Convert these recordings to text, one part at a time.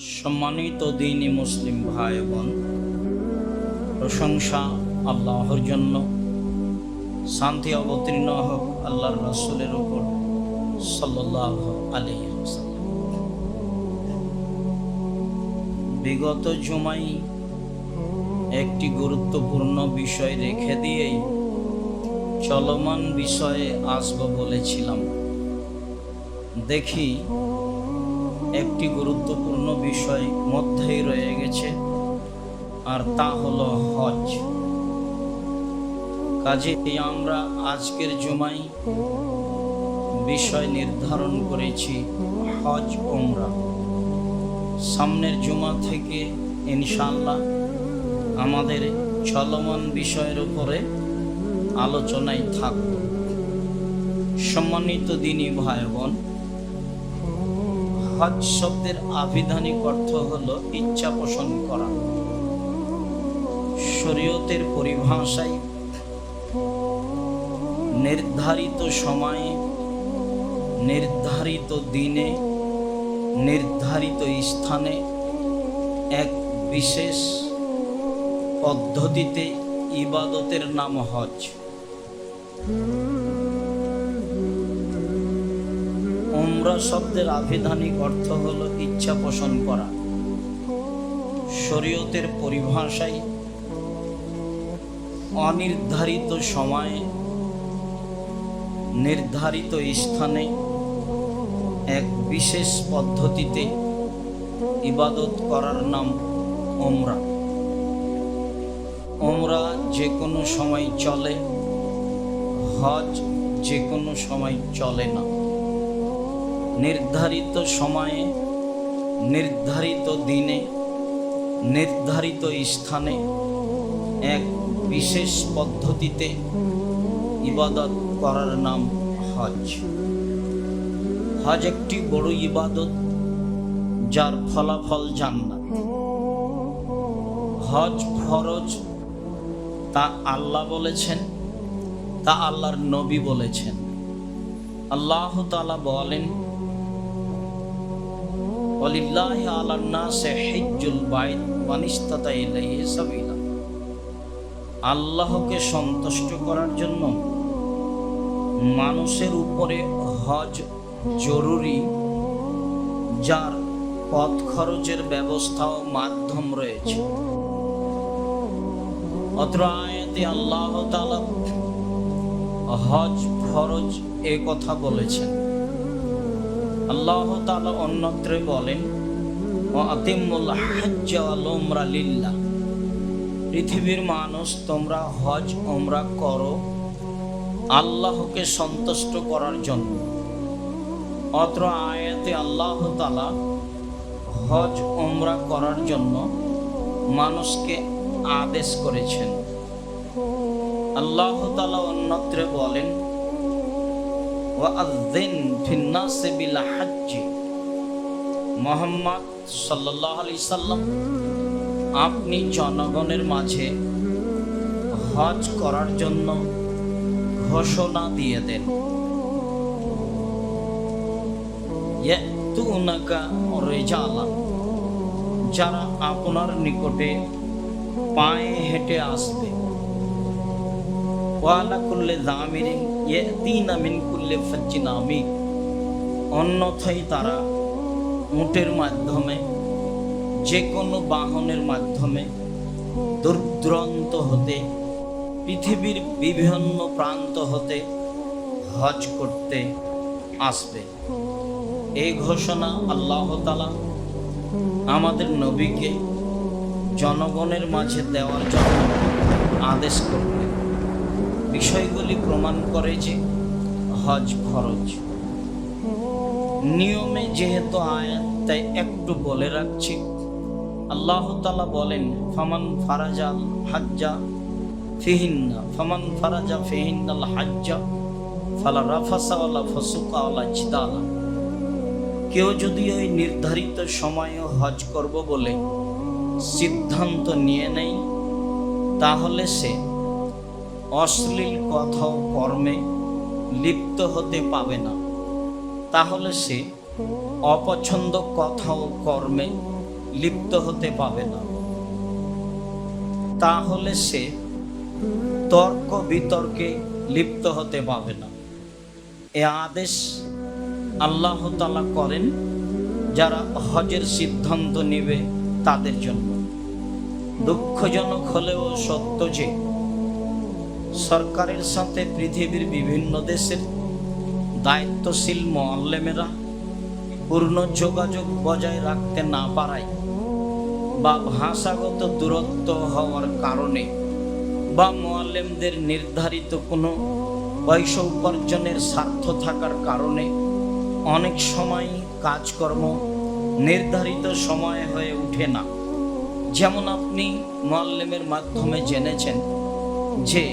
সম্মানিত দ্বীনি মুসলিম ভাই বোন, প্রশংসা আল্লাহর জন্য, শান্তি অবতীর্ণ হোক আল্লাহর রাসূলের উপর সাল্লাল্লাহু আলাইহি ওয়াসাল্লাম। বিগত জুমায় একটি গুরুত্বপূর্ণ বিষয় রেখে দিয়েই চলমান বিষয়ে আসব বলেছিলাম। দেখি একটি গুরুত্বপূর্ণ বিষয় মধ্যেই রয়ে গেছে, আর তা হলো হজ। কাজেই আমরা আজকের জুমায় বিষয় নির্ধারণ করেছি হজ উমরা। সামনের জুমা থেকে ইনশাআল্লাহ আমাদের চলমান বিষয়ের উপরে আলোচনায় থাকব। সম্মানিত দ্বীনি ভাই বোন, হজ শব্দের আবিধানিক অর্থ হলো ইচ্ছা পোষণ করা। শরীয়তের পরিভাষায় নির্ধারিত সময়ে, নির্ধারিত দিনে, নির্ধারিত স্থানে এক বিশেষ পদ্ধতিতে ইবাদতের নাম হজ। উমরা শব্দের আবিধানিক অর্থ হলো ইচ্ছা পোষণ করা। শরীয়তের পরিভাষায় অনির্ধারিত সময়ে, নির্ধারিত স্থানে এক বিশেষ পদ্ধতিতে ইবাদত করার নাম উমরা। উমরা যে কোনো সময় চলে, হজ যে কোনো সময় চলে না। নির্ধারিত সময়ে, নির্ধারিত দিনে, নির্ধারিত স্থানে এক বিশেষ পদ্ধতিতে ইবাদত করার নাম হজ। হজ একটি বড় ইবাদত, যার ফলাফল জান্নাত। হজ ফরজ, তা আল্লাহ বলেছেন, তা আল্লাহর নবী বলেছেন। আল্লাহ তাআলা বলেন, ওয়ালিল্লাহি আলান নাসি হিজ্জুল বাইত মান ইসতাতা ইলাইহি সাবিলা। আল্লাহকে সন্তুষ্ট করার জন্য মানুষের উপরে হজ জরুরি, যার পথ খরচের ব্যবস্থা ও মাধ্যম রয়েছে। অত্র আয়াতে আল্লাহ তাআলা হজ ফরজ এ কথা বলেছেন। আল্লাহ তাআলা অন্যত্র বলেন, ওয়া আতিমুল হজ্জ ওয়াল উমরা লিল্লাহ। পৃথিবীর মানুষ, তোমরা হজ উমরা করো আল্লাহকে সন্তুষ্ট করার জন্য। অত্র আয়াতে আল্লাহ তাআলা হজ উমরা করার জন্য মানুষকে আদেশ করেছেন। আল্লাহ তাআলা অন্যত্র বলেন, ওয়াআযযিন ফিন-নাসি বিল হজ্জ। মুহাম্মদ সাল্লাল্লাহু আলাইহি সাল্লাম, আপনি জনগণের মাঝে হজ করার জন্য ঘোষণা দিয়ে দেন। ইয়াতুনাকা রিজালা, যারা আপনার নিকটে পায়ে হেঁটে আসবে। ওয়ালা কুল্লি যামিরিন ইয়াতিনা মিন কুল্লি ফাজ্জিন আমিক, অন্যথায় তারা উটের মাধ্যমে, যে কোনো বাহনের মাধ্যমে দূর দূরান্ত হতে, পৃথিবীর বিভিন্ন প্রান্ত হতে হজ করতে আসবে। এই ঘোষণা আল্লাহ তাআলা আমাদের নবীকে জনগণের মাঝে দেওয়ার জন্য আদেশ করলেন। বিষয়গুলি প্রমাণ করে যে হজ ফরজ। নিয়মে যেহেতু আয়াত, তাই একটু বলে রাখছি। আল্লাহ তাআলা বলেন, ফামান ফারাজাল হাজ্জা ফিহিন্না, ফামান ফারাজা ফিহিন্নাল হাজ্জা ফালা রাফাসা ওয়ালা ফুসুকা ওয়ালা জিদালা। কেউ যদি ওই নির্ধারিত সময়ে হজ করব বলে সিদ্ধান্ত নিয়ে নেয়, তাহলে সে অশ্লীল কথা ও কর্মে লিপ্ত হতে পাবে না। তাহলে সে অপছন্দ কথা ও কর্মে লিপ্ত হতে পাবে না, তাহলে সে তর্ক বিতর্কে লিপ্ত হতে পাবে না। এ আদেশ আল্লাহ তাআলা করেন যারা হজের সিদ্ধান্ত নেবে তাদের জন্য। দুঃখজনক হলেও সত্য যে সরকারের সাথে পৃথিবীর বিভিন্ন দেশের দায়িত্বশীল মুআল্লিমেরা পূর্ণ যোগাযোগ বজায় রাখতে না পারায় বা ভাষাগত দূরত্ব হওয়ার কারণে বা মুআল্লিমদের নির্ধারিত কোনো পয়সা উপার্জনের স্বার্থ থাকার কারণে অনেক সময় কাজকর্ম নির্ধারিত সময়ে হয়ে ওঠে না। যেমন আপনি মুআল্লিমের মাধ্যমে জেনেছেন যে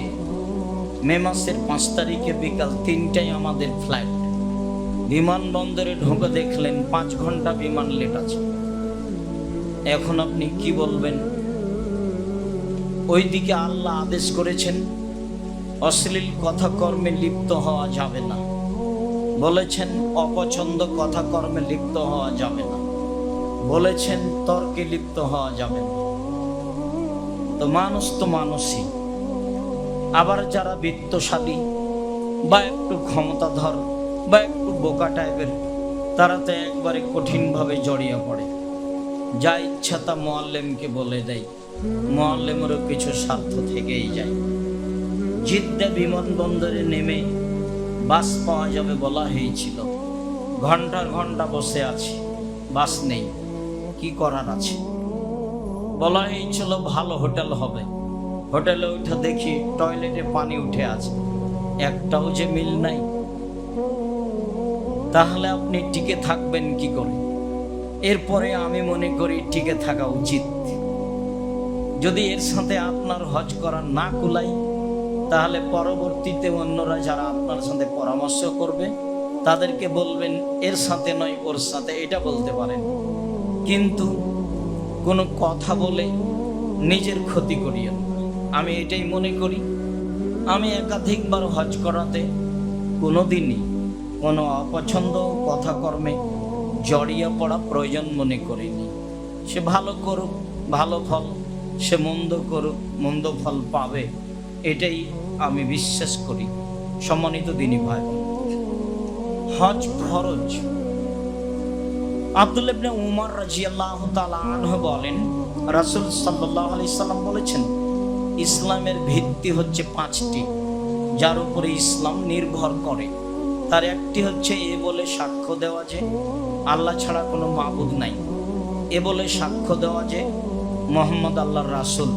মে মাসের 5 তারিখে বিকাল 3টায় আমাদের ফ্লাইট, বিমানবন্দরে ঢুকে দেখলেন 5 ঘন্টা বিমান লেট আছে। এখন আপনি কি বলবেন? ওইদিকে আল্লাহ আদেশ করেছেন অশ্লীল কথাকর্মে লিপ্ত হওয়া যাবে না, বলেছেন অপছন্দ কথাকর্মে লিপ্ত হওয়া যাবে না, বলেছেন তর্কে লিপ্ত হওয়া যাবে না। তো মানুষই। আবার যারা বিত্তশালী বা একটু ক্ষমতাধর বা একটু বোকা টাইপের, তারা তো একবারে কঠিনভাবে জড়িয়ে পড়ে, যা ইচ্ছা তা মুআল্লিমকে বলে দেয়। মুআল্লিমেরও কিছু স্বার্থ থেকেই যায়। জিদ্দা বিমানবন্দরে নেমে বাস পাওয়া যাবে বলা হয়েছিল, ঘন্টার ঘন্টা বসে আছি, বাস নেই, কি করার আছে? বলা হয়েছিল ভালো হোটেল হবে, হোটেলে উঠে দেখি টয়লেটে পানি উঠে আছে, একটাও যে মিল নাই। তাহলে আপনি টিকে থাকবেন কি করে? এরপরে আমি মনে করি টিকে থাকা উচিত। যদি এর সাথে আপনার হজ করা না কুলাই, তাহলে পরবর্তীতে অন্যরা যারা আপনার সাথে পরামর্শ করবে তাদেরকে বলবেন এর সাথে নয় ওর সাথে, এটা বলতে পারেন। কিন্তু কোনো কথা বলে নিজের ক্ষতি করিয়েন। আমি এটাই মনে করি। আমি একাধিকবার হজ করাতে কোনোদিনই কোনো অপছন্দ কথাকর্মে জড়িয়ে পড়া প্রয়োজন মনে করিনি। সে ভালো করুক, ভালো ফল, সে মন্দ করুক, মন্দ ফল পাবে, এটাই আমি বিশ্বাস করি। সম্মানিত দিনী ভাই, হজ ফরজ। আব্দুল্লাহ ইবনে উমর রাদিয়াল্লাহু তাআলা আনহু বলেন, রাসূল সাল্লাল্লাহু আলাইহি সাল্লাম বলেছেন, ইসলামের ভিত্তি হচ্ছে 5টি, যার উপরে ইসলাম নির্ভর করে। তার একটি হচ্ছে এ বলে সাক্ষ্য দেওয়া যে আল্লাহ ছাড়া কোনো মাবুদ নাই, এ বলে সাক্ষ্য দেওয়া যে মুহাম্মদ আল্লাহর রাসূল,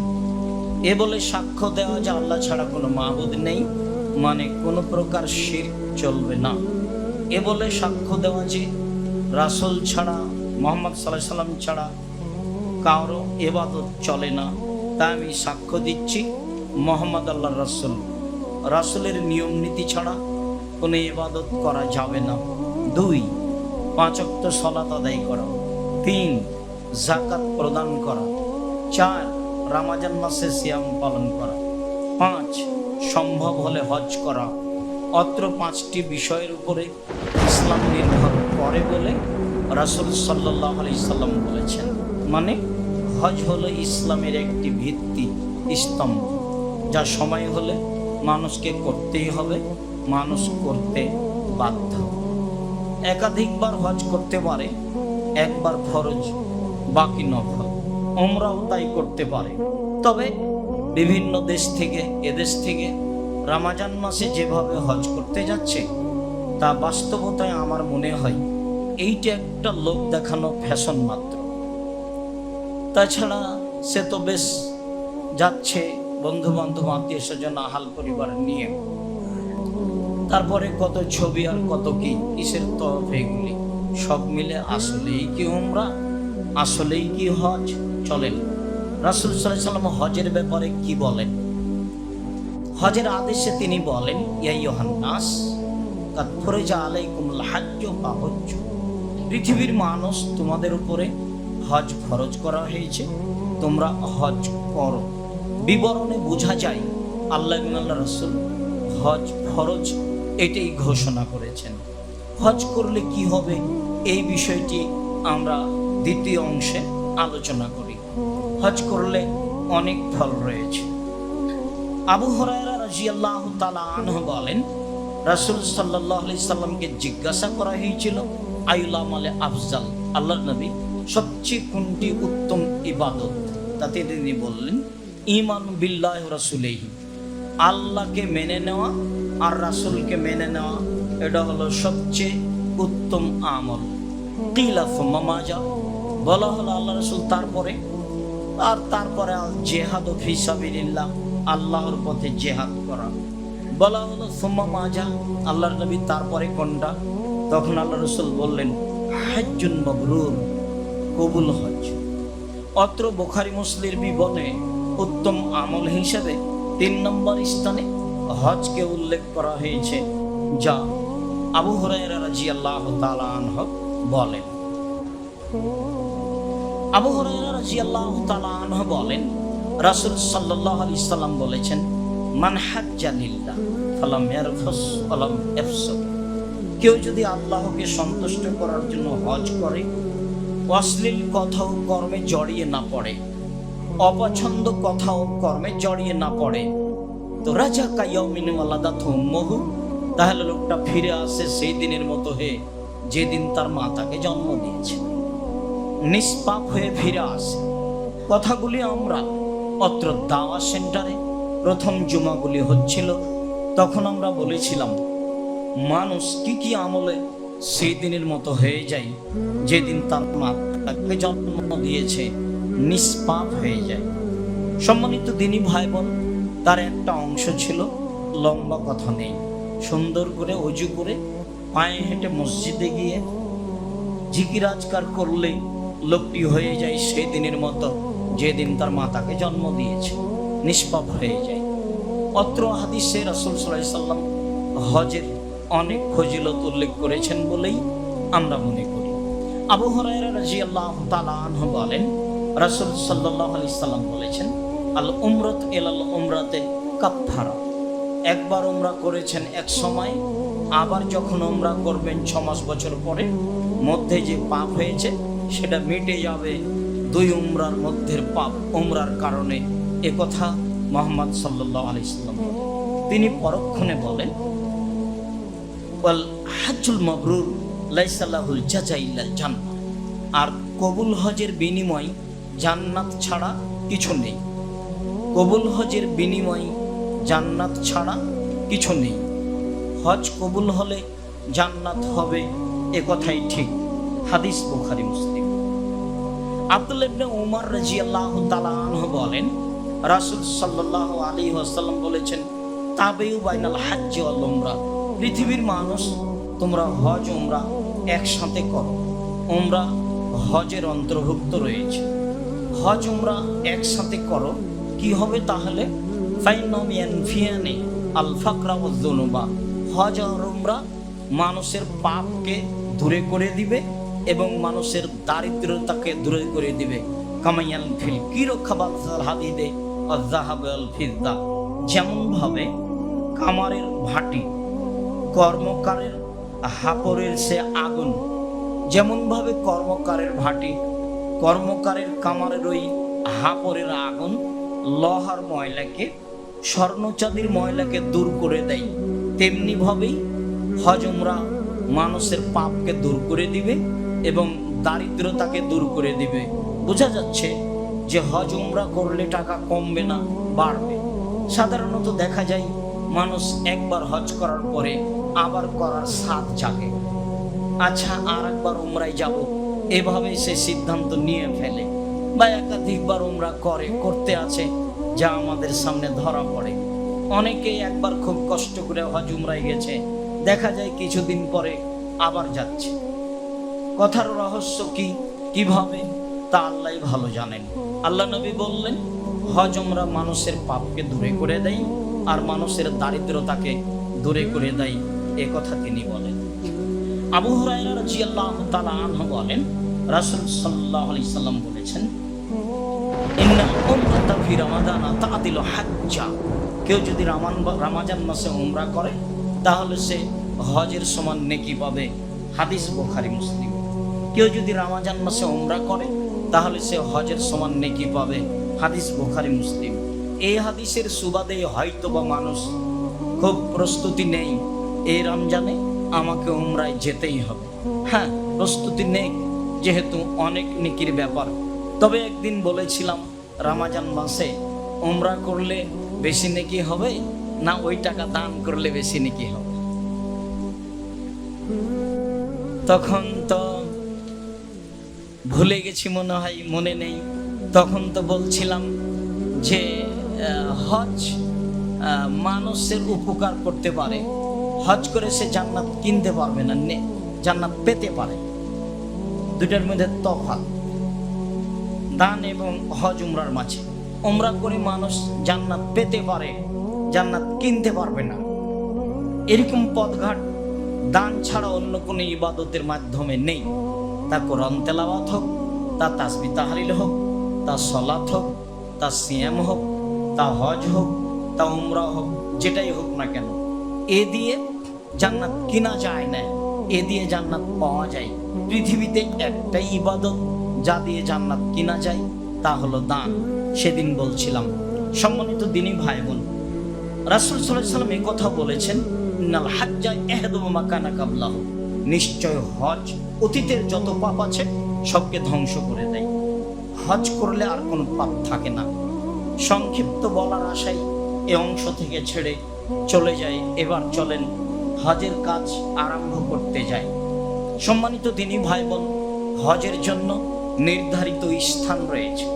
এ বলে সাক্ষ্য দেওয়া যে আল্লাহ ছাড়া কোনো মাবুদ নেই, মানে কোনো প্রকার শিরক চলবে না। এ বলে সাক্ষ্য দেওয়া যে রাসূল ছাড়া, মুহাম্মদ সাল্লাল্লাহু আলাইহি সাল্লাম ছাড়া কারো ইবাদত চলে না। তাই আমি সাক্ষ্য দিচ্ছি মুহাম্মদ আল্লাহর রাসূল, রাসূলের নিয়ম নীতি ছাড়া কোনো ইবাদত করা যাবে না। 2, 5 ওয়াক্ত সালাত আদায় করা। 3, যাকাত প্রদান করা। 4, রমজান মাসে সিয়াম পালন করা। 5, সম্ভব হলে হজ করা। অত্র 5টি বিষয়ের উপরে ইসলাম নির্ভর করে বলে রাসূল সাল্লাল্লাহু আলাইহি সাল্লাম বলেছেন। মানে হজ হলো ইসলামের একটি ভিত্তি স্তম্ভ, যা সময় হলে মানুষকে করতেই হবে, মানুষ করতে বাধ্য। একাধিকবার হজ করতে পারে, একবার ফরজ বাকি নফল। উমরাও তাই করতে পারে। তবে বিভিন্ন দেশ থেকে, এদেশ থেকে রমজান মাসে যেভাবে হজ করতে যাচ্ছে, তা বাস্তবতায় আমার মনে হয় এইটা একটা লোক দেখানো ফ্যাশন মাত্র। তাছাড়া সে তো বেশ যাচ্ছে বন্ধু বান্ধব, আত্মীয় স্বজন, আহাল পরিবার নিয়ে, তারপরে কত ছবি আর কত কি কিসের তরফ, এগুলি সব মিলে আসলেই কি উমরা, আসলেই কি হজ? চলেন রাসূল সাল্লাল্লাহু আলাইহি ওয়াসাল্লাম হজের ব্যাপারে কি বলেন। হজের আদেশে তিনি বলেন, ইয়া আইয়ুহান নাস কাদ ফুরিজা আলাইকুমুল হাজ্জু ফাহুজ্জু, পৃথিবীর মানুষ, তোমাদের উপরে হজ ফরজ করা হয়েছে, তোমরা হজ করো। বিবরণে বোঝা যায় আল্লাহ এবং আল্লাহর রাসূল হজ ফরজ এটাই ঘোষণা করেছেন। হজ করলে কি হবে এই বিষয়টি আমরা দ্বিতীয় অংশে আলোচনা করি। হজ করলে অনেক ফল রয়েছে। আবু হুরায়রা রাদিয়াল্লাহু তাআলা আনহু বলেন, রাসূল সাল্লাল্লাহু আলাইহি সাল্লামকে জিজ্ঞাসা করা হয়েছিল, আইয়ুল আমালে আফজাল, আল্লাহর নবী সবচেয়ে কোনটি উত্তম ইবাদত? তাতে তিনি বললেন, ঈমান বিল্লাহি ওয়া রাসূলিহি, আল্লাহকে মেনে নেওয়া আর রাসূলকে মেনে নেওয়া, এটা হলো সবচেয়ে উত্তম আমল। কিলা সুম্মা মাজা, বলা হলো আল্লাহ রাসূল তারপরে? আর তারপরে আল জিহাদু ফি সাবিলিল্লাহ, আল্লাহর পথে জিহাদ করা। বলা হলো সুম্মা মাজা, আল্লাহর নবী তারপরে কোনটা? তখন আল্লাহ রাসূল বললেন, হজ্জুন মাবরুর, কবুল হজ। অত্র বুখারী মুসলিমের বিবরণে উত্তম আমল হিসেবে 3 নম্বর স্থানে হজকে উল্লেখ করা হয়েছে, যা আবু হুরায়রা রাদিয়াল্লাহু তাআলা আনহু বলেন। আবু হুরায়রা রাদিয়াল্লাহু তাআলা আনহু বলেন, রাসূল সাল্লাল্লাহু আলাইহি সাল্লাম বলেছেন, মান হাজ্জা লিল্লাহ ফালাম ইয়ারফুস ওয়ালাম ইয়াফসুক, কেউ যদি আল্লাহকে সন্তুষ্ট করার জন্য হজ করে, অশ্লীল কথা ও কর্মে জড়িয়ে না পড়ে, অপছন্দ কথা ও কর্মে জড়িয়ে না পড়ে, তো রাজা কায়াউমিন ওয়ালাদাতহু উম্মুহু, তাহলে লোকটা ফিরে আসে সেই দিনের মতো হয়ে যেদিন তার মা তাকে জন্ম দিয়েছে, নিষ্পাপ হয়ে ফিরে আসে। কথাগুলি আমরা অত্র দাওয়া সেন্টারে প্রথম জুমাগুলি হচ্ছিল, তখন আমরা বলেছিলাম, মানুষ কি কি আমলে সেই দিনের মতো হয়ে যায় যেদিন তার মা তাকে জন্ম দিয়েছে, নিষ্পাপ হয়ে যায়। সম্মানিত দিনী ভাই বোন, তার একটা অংশ ছিল, লম্বা কথা নেই, সুন্দর করে অজু করে পায়ে হেঁটে মসজিদে গিয়ে জিকির আজকার করলেই লোকটি হয়ে যায় সেই দিনের মতো যেদিন তার মা তাকে জন্ম দিয়েছে, নিষ্পাপ হয়ে যায়। অত্র হাদিসে রাসূল সাল্লাল্লাহু আলাইহি সাল্লাম হজের অনেক ফজিলত উল্লেখ করেছেন বলেই আমরা মনে করি। আবু হুরায়রা রাদিয়াল্লাহু তাআলা আনহু বলেন, রাসূল সাল্লাল্লাহু আলাইহি সাল্লাম বলেছেন, আল উমরাতু ইলাল উমরাতে কাফফারা, একবার উমরা করেছেন এক সময়, আবার যখন উমরা করবেন 6 মাস বছর পরে, মধ্যে যে পাপ হয়েছে সেটা মিটে যাবে 2 উমরার মধ্যের পাপ উমরার কারণে। এ কথা মুহাম্মদ সাল্লাল্লাহু আলাইহি সাল্লাম তিনি পরক্ষণে বলেন, ওয়াল হজ্জুল মাবরুর লাইসা লাহুল জাযা ইল্লাল জান্নাহ, আর কবুল হজের বিনিময় জান্নাত ছাড়া কিছু নেই। কবুল হজের বিনিময় জান্নাত ছাড়া কিছু নেই। হজ কবুল হলে জান্নাত হবে, এ কথাই ঠিক। হাদিস বুখারী মুসলিম। আব্দুল্লাহ ইবনে উমর রাদিয়াল্লাহু তাআলা আনহু বলেন, রাসূল সাল্লাল্লাহু আলাইহি ওয়াসাল্লাম বলেছেন, তাবিউ বাইনাল হজ্জ ওয়াল উমরা, পৃথিবীর মানুষ তোমরা হজ উমরা একসাথে করো। উমরা হজের অন্তর্ভুক্ত রয়েছে। হজ উমরা একসাথে করো, কি হবে তাহলে? ফাইনাম ইয়ানফিয়ানি আল ফাকরা ওয়াজ যুনুবা, হজ আর উমরা মানুষের পাপকে দূরে করে দিবে এবং মানুষের দারিদ্রতাকে দূরে করে দিবে। কামাইয়াল ফিল কিরো খাবাল হাদিদে ওয়াজ যাহাব ওয়াল ফিদ্দা, যেমন ভাবে কামারের ভাটি কর্মকারের হাপরের সে আগুন, যেমন ভাবে কর্মকারের ভাটি কর্মকারের কামারের ওই হাপরের আগুন লোহার ময়লাকে, স্বর্ণ চাঁদির ময়লাকে দূর করে দেয়, তেমনি ভাবেই হজ উমরা মানুষের পাপকে দূর করে দিবে এবং দারিদ্রতাকে দূর করে দিবে। বোঝা যাচ্ছে যে হজ উমরা করলে টাকা কমবে না, বাড়বে। সাধারণত দেখা যায় মানুষ একবার হজ করার পরে আবার করার সাধ জাগে, আচ্ছা আর একবার উমরায় যাব, এভাবে সে সিদ্ধান্ত নিয়ে ফেলে, বা একাধিকবার উমরা করতে আছে, যা আমাদের সামনে ধরা পড়ে। অনেকেই একবার খুব কষ্ট করে হজ উমরায় গেছে, দেখা যায় কিছুদিন পরে আবার যাচ্ছে। কথার রহস্য কি, কিভাবে, তা আল্লাহই ভালো জানেন। আল্লাহ নবী বললেন, হজ উমরা মানুষের পাপকে দূরে করে দেয় আর মানুষের দারিদ্রতাকে দূরে করে দেয়, এ কথা তিনি বলেন। আবু হুরায়রা রাদিয়াল্লাহু তাআলা আনহু বলেন, রাসূল সাল্লাল্লাহু আলাইহি সাল্লাম বলেছেন, ইন্নাল উমরাতা ফি রমাদানা তা'দিলু হাজ্জা, কেউ যদি রমজান মাসে উমরা করে তাহলে সে হজের সমান নেকি পাবে। হাদিস বুখারী মুসলিম। কেউ যদি রমজান মাসে উমরা করে তাহলে সে হজের সমান নেকি পাবে। হাদিস বুখারী মুসলিম। এই হাদিসের সুবাদে হয়তো বা মানুষ খুব প্রস্তুতি নেই, এই রমজানে আমাকে উমরায় যেতেই হবে। হ্যাঁ, প্রস্তুতি নেই, যেহেতু অনেক নেকির ব্যাপার। তবে একদিন বলেছিলাম রমজান মাসে উমরা করলে বেশি নেকি হবে না ওই টাকা দান করলে বেশি নেকি হবে? তখন তো ভুলে গেছি, মনে হয় মনে নেই। তখন তো বলছিলাম যে হজ মানুষের উপকার করতে পারে, হজ করে সে জান্নাত কিনতে পারবে না, জান্নাত পেতে পারে। দুটার মধ্যে তফাৎ দান এবং হজ উমরার মাঝে। উমরা করে মানুষ জান্নাত পেতে পারে, জান্নাত কিনতে পারবে না। এরকম পথঘাট দান ছাড়া অন্য কোনো ইবাদতের মাধ্যমে নেই। তা কোরআন তেলাওয়াত হোক, তা তাসবিহ তাহলিল হোক, তা সালাত হোক, তা সিয়াম হোক, তা হজ হোক, তা উমরা হোক, যেটাই হোক না কেন, এ দিয়ে জান্নাত কিনা যায় না, এ দিয়ে জান্নাত পাওয়া যায়। পৃথিবীতে একটাই ইবাদত যা দিয়ে জান্নাত কিনা যায়, তা হলো দান। সেদিন বলছিলাম। সম্মানিত দিনী ভাই বোন, রাসূল সাল্লাল্লাহু আলাইহি ওয়াসাল্লাম এই কথা বলেছেন, ইন্নাল হাজ্জা ইয়াহদুমু মা কানা কাবলাহু, নিশ্চয় হজ অতীতের যত পাপ আছে সবকে ধ্বংস করে দেয়। হজ করলে আর কোনো পাপ থাকে না। সংক্ষিপ্ত বলার আশায় এ অংশ থেকে ছেড়ে চলে যায়। এবার চলেন হজের কাজ আরম্ভ করতে যাই। সম্মানিত দিনী ভাই বোন, হজের জন্য নির্ধারিত স্থান রয়েছে।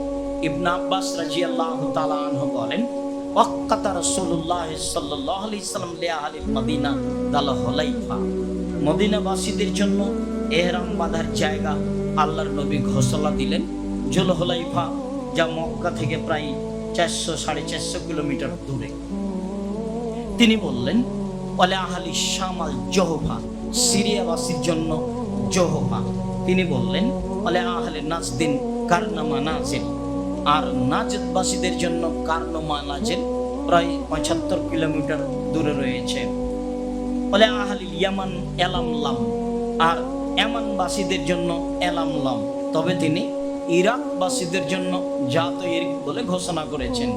ইবনে আব্বাস রাদিয়াল্লাহু তাআলা আনহু বলেন, ওয়াক্কাতা রাসূলুল্লাহ সাল্লাল্লাহু আলাইহি সাল্লাম লিআহলিল মদিনা দাল হুলাইফা, মদিনাবাসীদের জন্য ইহরাম বাঁধার জায়গা আল্লাহর নবী ঘোষণা দিলেন জুল হুলাইফা, যা মক্কা থেকে প্রায় 400-450 কিলোমিটার দূরে। তিনি বললেন ওয়ালি আহলি শাম আল জোহফা, সিরিয়াবাসীর জন্য জোহফা। তিনি বললেন ওয়ালি আহলি নাজদিন কারনা মানাজিল, আর নাজদবাসীদের জন্য কারনা মানাজিল প্রায় 75 কিলোমিটার দূরে রয়েছে। ওয়ালি আহলি ইয়ামান এলামলাম, আর ইয়ামানবাসীদের জন্য এলামলাম। তবে তিনি ইরাকবাসীদের জন্য জাতইর বলে ঘোষণা করেছেন।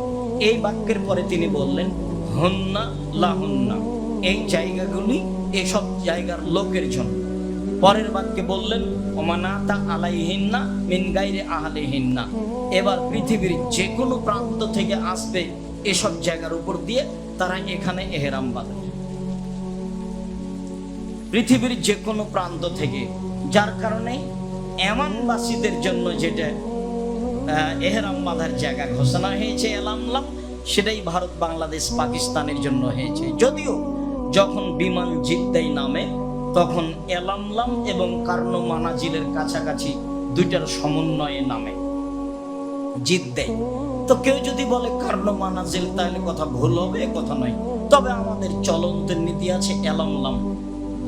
এই বাক্যের পরে তিনি বললেন হুন্না লাহুন্না, এই জায়গাগুলি এসব জায়গার লোকের জন্য। পরের বাক্যে বললেন ওমানাতা আলাইহিন্না মিন গায়রি আহলিহিন্না, এবার পৃথিবীর যে কোনো প্রান্ত থেকে আসবে এসব জায়গার উপর দিয়ে তারা এখানে ইহরাম বাঁধবে। পৃথিবীর যে কোনো প্রান্ত থেকে, যার কারণে ইয়ামানবাসীদের জন্য যেটা ইহরাম বাঁধার জায়গা ঘোষণা হয়েছে এলামলাম, সেটাই ভারত, বাংলাদেশ, পাকিস্তানের জন্য হয়েছে। যদিও যখন বিমান জিদ্দায় নামে তখন এলামলাম এবং কারনো মানাজিলের কাছাকাছি দুইটার সমন্বয়ে নামে জিদ্দায়। তো কেউ যদি বলে কারনো মানাজিল, তাহলে কথা ভুল হবে, কথা নয়। তবে আমাদের চলন্ত নীতি আছে এলামলাম।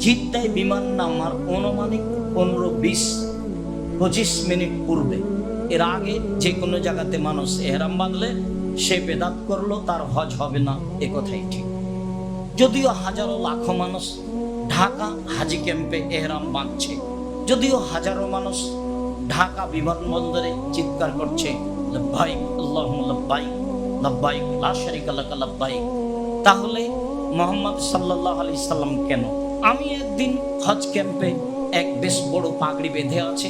জিদ্দায় বিমান নামার অনুমানিক 15-20-25 মিনিট পূর্বে, এর আগে যে কোনো জায়গাতে মানুষ ইহরাম বাঁধলে সে বেদাত করলো, তার হজ হবে না, এ কথাই ঠিক। যদিও হাজারো লাখো মানুষ ঢাকা হাজি ক্যাম্পে ইহরাম বাঁধছে, যদিও হাজারো মানুষ ঢাকা বিমানবন্দরে চিৎকার করছে লব্বাইক আল্লাহুম্মা লব্বাইক, লব্বাইক লা শারীকা লাক লব্বাইক, তাহলে মুহাম্মদ সাল্লাল্লাহু আলাইহি সাল্লাম কেন? আমি একদিন হজ ক্যাম্পে এক বেশ বড় পাগড়ি বেঁধে আছে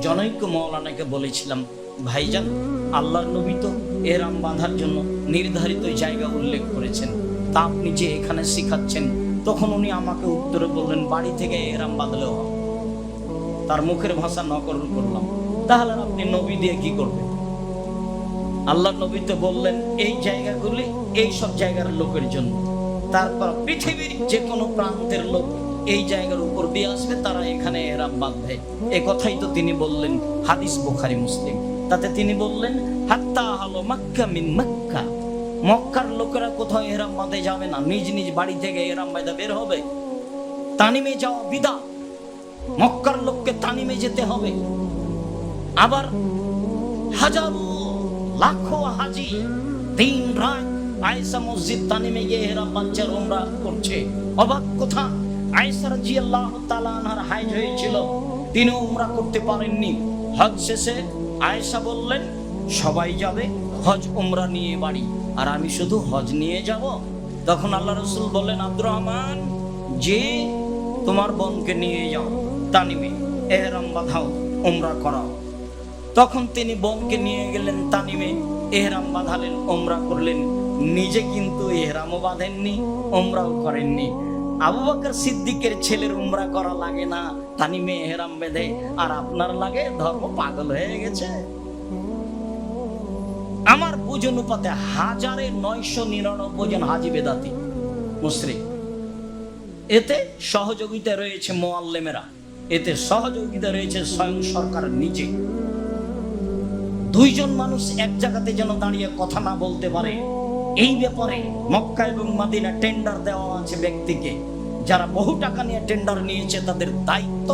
জনৈক মাওলানাকে বলেছিলাম, ভাইজান, আল্লাহর নবী তো ইহরাম বাঁধার জন্য নির্ধারিত জায়গা উল্লেখ করেছেন, তা আপনি যে এখানে শিখাচ্ছেন। তখন উনি আমাকে উত্তরে বললেন, বাড়ি থেকে ইহরাম বাঁধলেও হবে। তার মুখের ভাষা নকল করলাম। তাহলে আপনি নবী দিয়ে কি করবেন? আল্লাহর নবী তো বললেন এই জায়গাগুলি এই সব জায়গার লোকের জন্য। তারপর পৃথিবীর যে কোনো প্রান্তের লোক এই জায়গার উপর দিয়ে আসবে, তারা এখানে ইহরাম বাঁধবে। এ কথাই তো তিনি বললেন, হাদিস বুখারী মুসলিম। তাতে তিনি বললেন হাত্তা আহলু মক্কা মিন মক্কা, মক্কার লোকেরা কোথাও ইহরাম বাঁধে যাবে না, নিজ নিজ বাড়ি থেকে ইহরাম বাঁধে বের হবে। তানিমে যাওয়া বিদআত, মক্কার লোককে তানিমে যেতে হবে। আবার হাজারো লাখো হাজি দিন রাত আয়েশা মসজিদ তানিমে গিয়ে ইহরাম বাঁধছে, উমরা করছে। অবাক কথা, আয়েশা রাদিয়াল্লাহু তাআলা আনহার হাইজ হয়েছিল, তিনি উমরা করতে পারেননি। হজ শেষে আয়েশা বললেন, সবাই যাবে হজ উমরা নিয়ে বাড়ি, আর আমি শুধু হজ নিয়ে যাব? তখন আল্লাহ রাসূল বললেন, আব্দুর রহমান, যে তোমার বোনকে নিয়ে যাও, তানিমে এহরাম বাঁধাও, উমরা করাও। তখন তিনি বোনকে নিয়ে গেলেন তানিমে, এহরাম বাঁধালেন, উমরা করলেন। নিজে কিন্তু এহরামও বাঁধেননি, উমরাও করেননি। আবু বকর সিদ্দিকের ছেলের উমরা করা লাগে না, তানিমে এহরাম বেঁধে, আর আপনার লাগে? ধর্ম পাগল হয়ে গেছে। আমার বুঝ অনুপাতে 1999 জন হাজি বেদাতি মুশরিক। এতে সহযোগিতা রয়েছে মুআল্লিমেরা, এতে সহযোগিতা রয়েছে স্বয়ং সরকার নিজে। দুইজন মানুষ এক জায়গাতে যেন দাঁড়িয়ে কথা না বলতে পারে, এই ব্যাপারে মক্কা এবং মদিনা টেন্ডার দেওয়া আছে ব্যক্তিকে। যারা বহু টাকা নিয়ে টেন্ডার নিয়েছে তাদের দায়িত্ব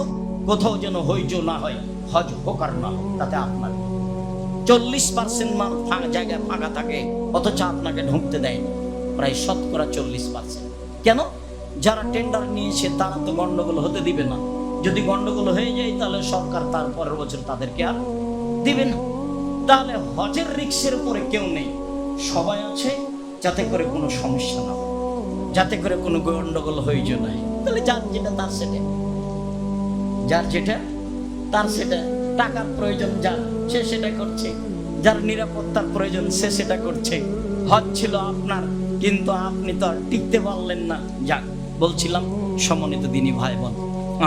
কোথাও যেন হইচই না হয়, হজ হোক আর না হোক, তাতে আপনার 40% জায়গায় ফাঁকা থাকে, অথচ আপনাকে ঢুকতে দেয়নি, প্রায় 40%। কেন? যারা টেন্ডার নিয়েছে তারা তো গন্ডগোল হতে দিবে না। যদি গন্ডগোল হয়ে যায় তাহলে সরকার তার পরের বছর তাদেরকে আর দিবে না। তাহলে হজের রিস্কের উপরে কেউ নেই, সবাই আছে যাতে করে কোনো সমস্যা না হয়, যাতে করে কোনো গন্ডগোল হয়ে যায় না। তাহলে যার যেটা তার সেটা, যার যেটা তার সেটা। টাকার প্রয়োজন যার, সে সেটা করছে। যার নিরাপত্তার প্রয়োজন সে সেটা করছে। হজ ছিল আপনার, কিন্তু আপনি তো আর টিকতে পারলেন না। যাক, বলছিলাম সম্মানিত দিনী ভাই বোন,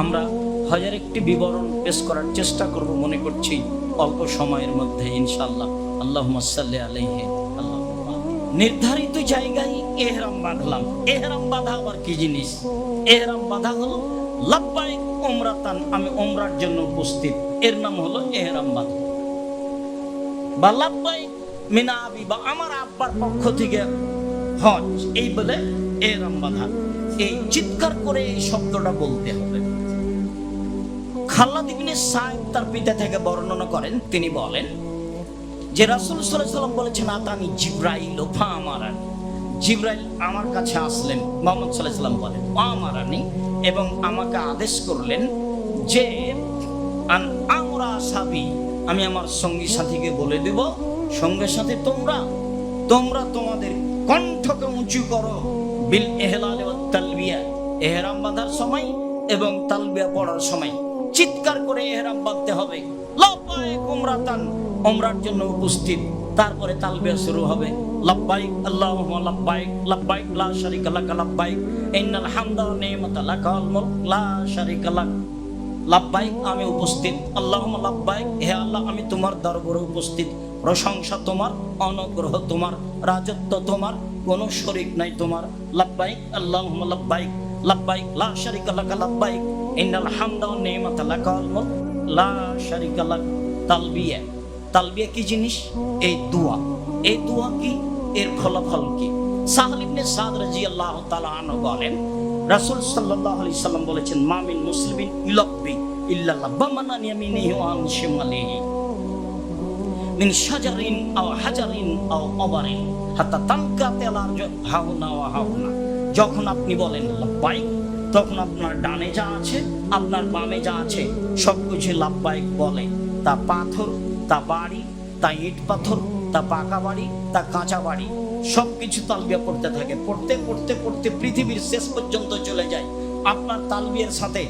আমরা হজের একটি বিবরণ পেশ করার চেষ্টা করব মনে করছি অল্প সময়ের মধ্যে ইনশাআল্লাহ। আল্লাহুম্মা সাল্লি আলাইহি। নির্ধারিত জায়গায় এহরাম বাঁধলাম। এহরাম বাঁধা আবার কি জিনিস? এহরাম বাঁধা হলো লাব্বাইক উমরাতান, আমি উমরার জন্য উপস্থিত, এর নাম হলো এহরাম বাঁধা। বা লাব্বাইক মিনা আবি, বা আমার আব্বার পক্ষ থেকে হজ, এই বলে এহরাম বাঁধা। এই চিৎকার করে এই শব্দটা বলতে হবে। খাল্লাদ ইবনে সাঈদ তার পিতা থেকে বর্ণনা করেন, তিনি বলেন যে রাসূল সাল্লাল্লাহু আলাইহি ওয়াসাল্লাম বলেছেন, আতানি জিবরাইল ফামারানি, জিবরাইল আমার কাছে আসলেন, মুহাম্মদ সাল্লাল্লাহু আলাইহি ওয়াসাল্লাম বলেন, আমারানি, এবং আমাকে আদেশ করলেন যে আন আমরা সাবি, আমি আমার সঙ্গী সাথীকে বলে দেব, সঙ্গে সাথে তোমরা তোমাদের কণ্ঠকে উঁচু করো, বিল ইহলাল ওয়াত তালবিয়া, ইহরাম বাঁধার সময় এবং তালবিয়া পড়ার সময় চিৎকার করে ইহরাম বাঁধতে হবে। লাব্বাইক উমরাতান, উমরার জন্য উপস্থিত। তারপরে তালবিয়া শুরু হবে, লাব্বাইক আল্লাহুম্মা লাব্বাইক, লাব্বাইক লা শারিকা লাক, লাব্বাইক ইন্নাল হামদা ওয়া নি'মাতা লাকাল মুলক লা শারিকা লাক। লাব্বাইক, আমি উপস্থিত। আল্লাহুম্মা লাব্বাইক, হে আল্লাহ আমি তোমার দরবারে উপস্থিত। প্রশংসা তোমার, অনুগ্রহ তোমার, রাজত্ব তোমার, কোনো শরীক নাই তোমার। লাব্বাইক আল্লাহুম্মা লাব্বাইক, লাব্বাইক লা শারিকা লাক, লাব্বাইক ইন্নাল হামদা ওয়া নি'মাতা লাকাল মুলক লা শারিকা লাক। তালবিয়া, তালবিয়া কি জিনিস? এই দোয়া। এই দোয়া কি? এর ফলাফল কি? সাহল ইবনে সাদ রাদিয়াল্লাহু তাআলা আনহু বলেন, রাসূল সাল্লাল্লাহু আলাইহি সাল্লাম বলেছেন, মা মিন মুসলিমিন ইলাব্বি ইল্লা লাব্বামানা ইয়ামিনিহি ওয়া আন শিমালিহি মিন শাজারিন আও হাজারিন আও কবরিন হাত্তা তানকাতালা হাউনা ওয়া হাউনা। যখন আপনি বলেন লাব্বাইক, তখন আপনার ডানে যা আছে, আপনার বামে যা আছে, সবকিছু লাব্বাইক বলে। তা পাথর, তা বাড়ি, তা ইট পাথর, তা পাকা বাড়ি, তা কাঁচা বাড়ি, সবকিছু তালবিয়া পড়তে থাকে। পড়তে পড়তে পড়তে পৃথিবীর শেষ পর্যন্ত চলে যায়। আপনার তালবিয়ার সাথে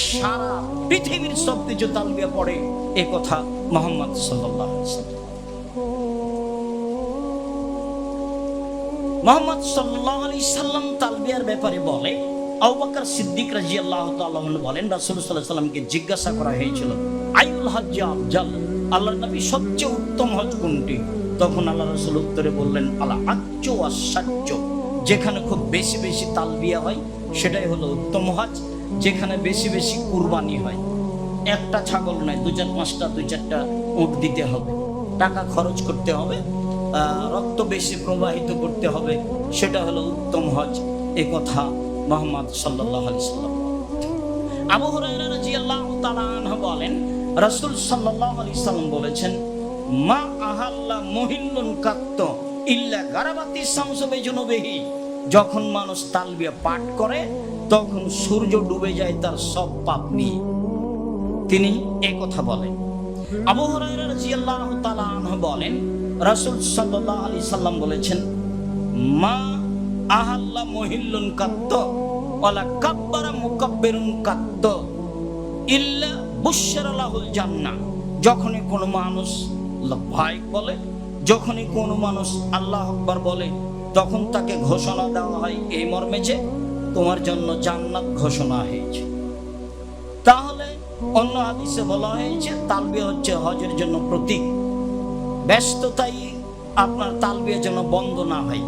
সারা পৃথিবীর সবকিছু তালবিয়া পড়ে, এ কথা মুহাম্মদ সাল্লাল্লাহু আলাইহি ওয়াসাল্লাম। মুহাম্মদ সাল্লাল্লাহু আলাইহি সাল্লাম তালবিয়ার ব্যাপারে বলে, আবু বকর সিদ্দিক রাদিয়াল্লাহু তাআলা আনহু বলেন, রাসূল সাল্লাল্লাহু আলাইহি সাল্লামকে জিজ্ঞাসা করা হয়েছিল, আইউল হজ্জ আফজাল, আল্লাহর নবী সবচেয়ে উত্তম হজ কোনটি? তখন আল্লাহ রাসূল উত্তরে বললেন, আলা আজ্জু ওয়াস সাজ্জু, যেখানে খুব বেশি বেশি তালবিয়া হয় সেটাই হলো উত্তম হজ, যেখানে বেশি বেশি কুরবানি হয়। একটা ছাগল নয়, 2-4-5টা 2-4টা উট দিতে হবে, টাকা খরচ করতে হবে, রক্ত বেশি প্রবাহিত করতে হবে, সেটা হলো উত্তম হজ। এ কথা মুহাম্মদ সাল্লাল্লাহু আলাইহি সাল্লাম। আবু হুরায়রা রাদিয়াল্লাহু তাআলা আনহু বলেন, রাসূল সাল্লাল্লাহু আলাইহি সাল্লাম বলেছেন, মা আহাল্লা মুহিল্লুন কাত্ত ইল্লা গারাবাতি শামসু বিজুনুবিহি, যখন মানুষ তালবিয়া পাঠ করে তখন সূর্য ডুবে যায় তার সব পাপ নিয়ে। তিনি এই কথা বলেন। আবু হুরায়রা রাদিয়াল্লাহু তাআলা আনহু বলেন, রাসূল সাল্লাল্লাহু আলাইহি সাল্লাম বলেছেন, মা আহাল্লা মুহিল্লুন কাত্ত ওয়ালা কাব্বারা মুকাব্বিরুন কাত্ত ইল্লা বুশশারা লাহুল জান্নাহ। যখনই কোনো মানুষ লাব্বাইক বলে, যখনই কোনো মানুষ আল্লাহু আকবার বলে, তখন তাকে ঘোষণা দেওয়া হয় এই মর্মে যে তোমার জন্য জান্নাত ঘোষণা হয়েছে। তাহলে অন্য হাদিসে বলা হয়েছে তালবিয়া হচ্ছে হজের জন্য প্রতীক। ব্যস্ততাই আপনার তালবিয়া যেন বন্ধ না হয়,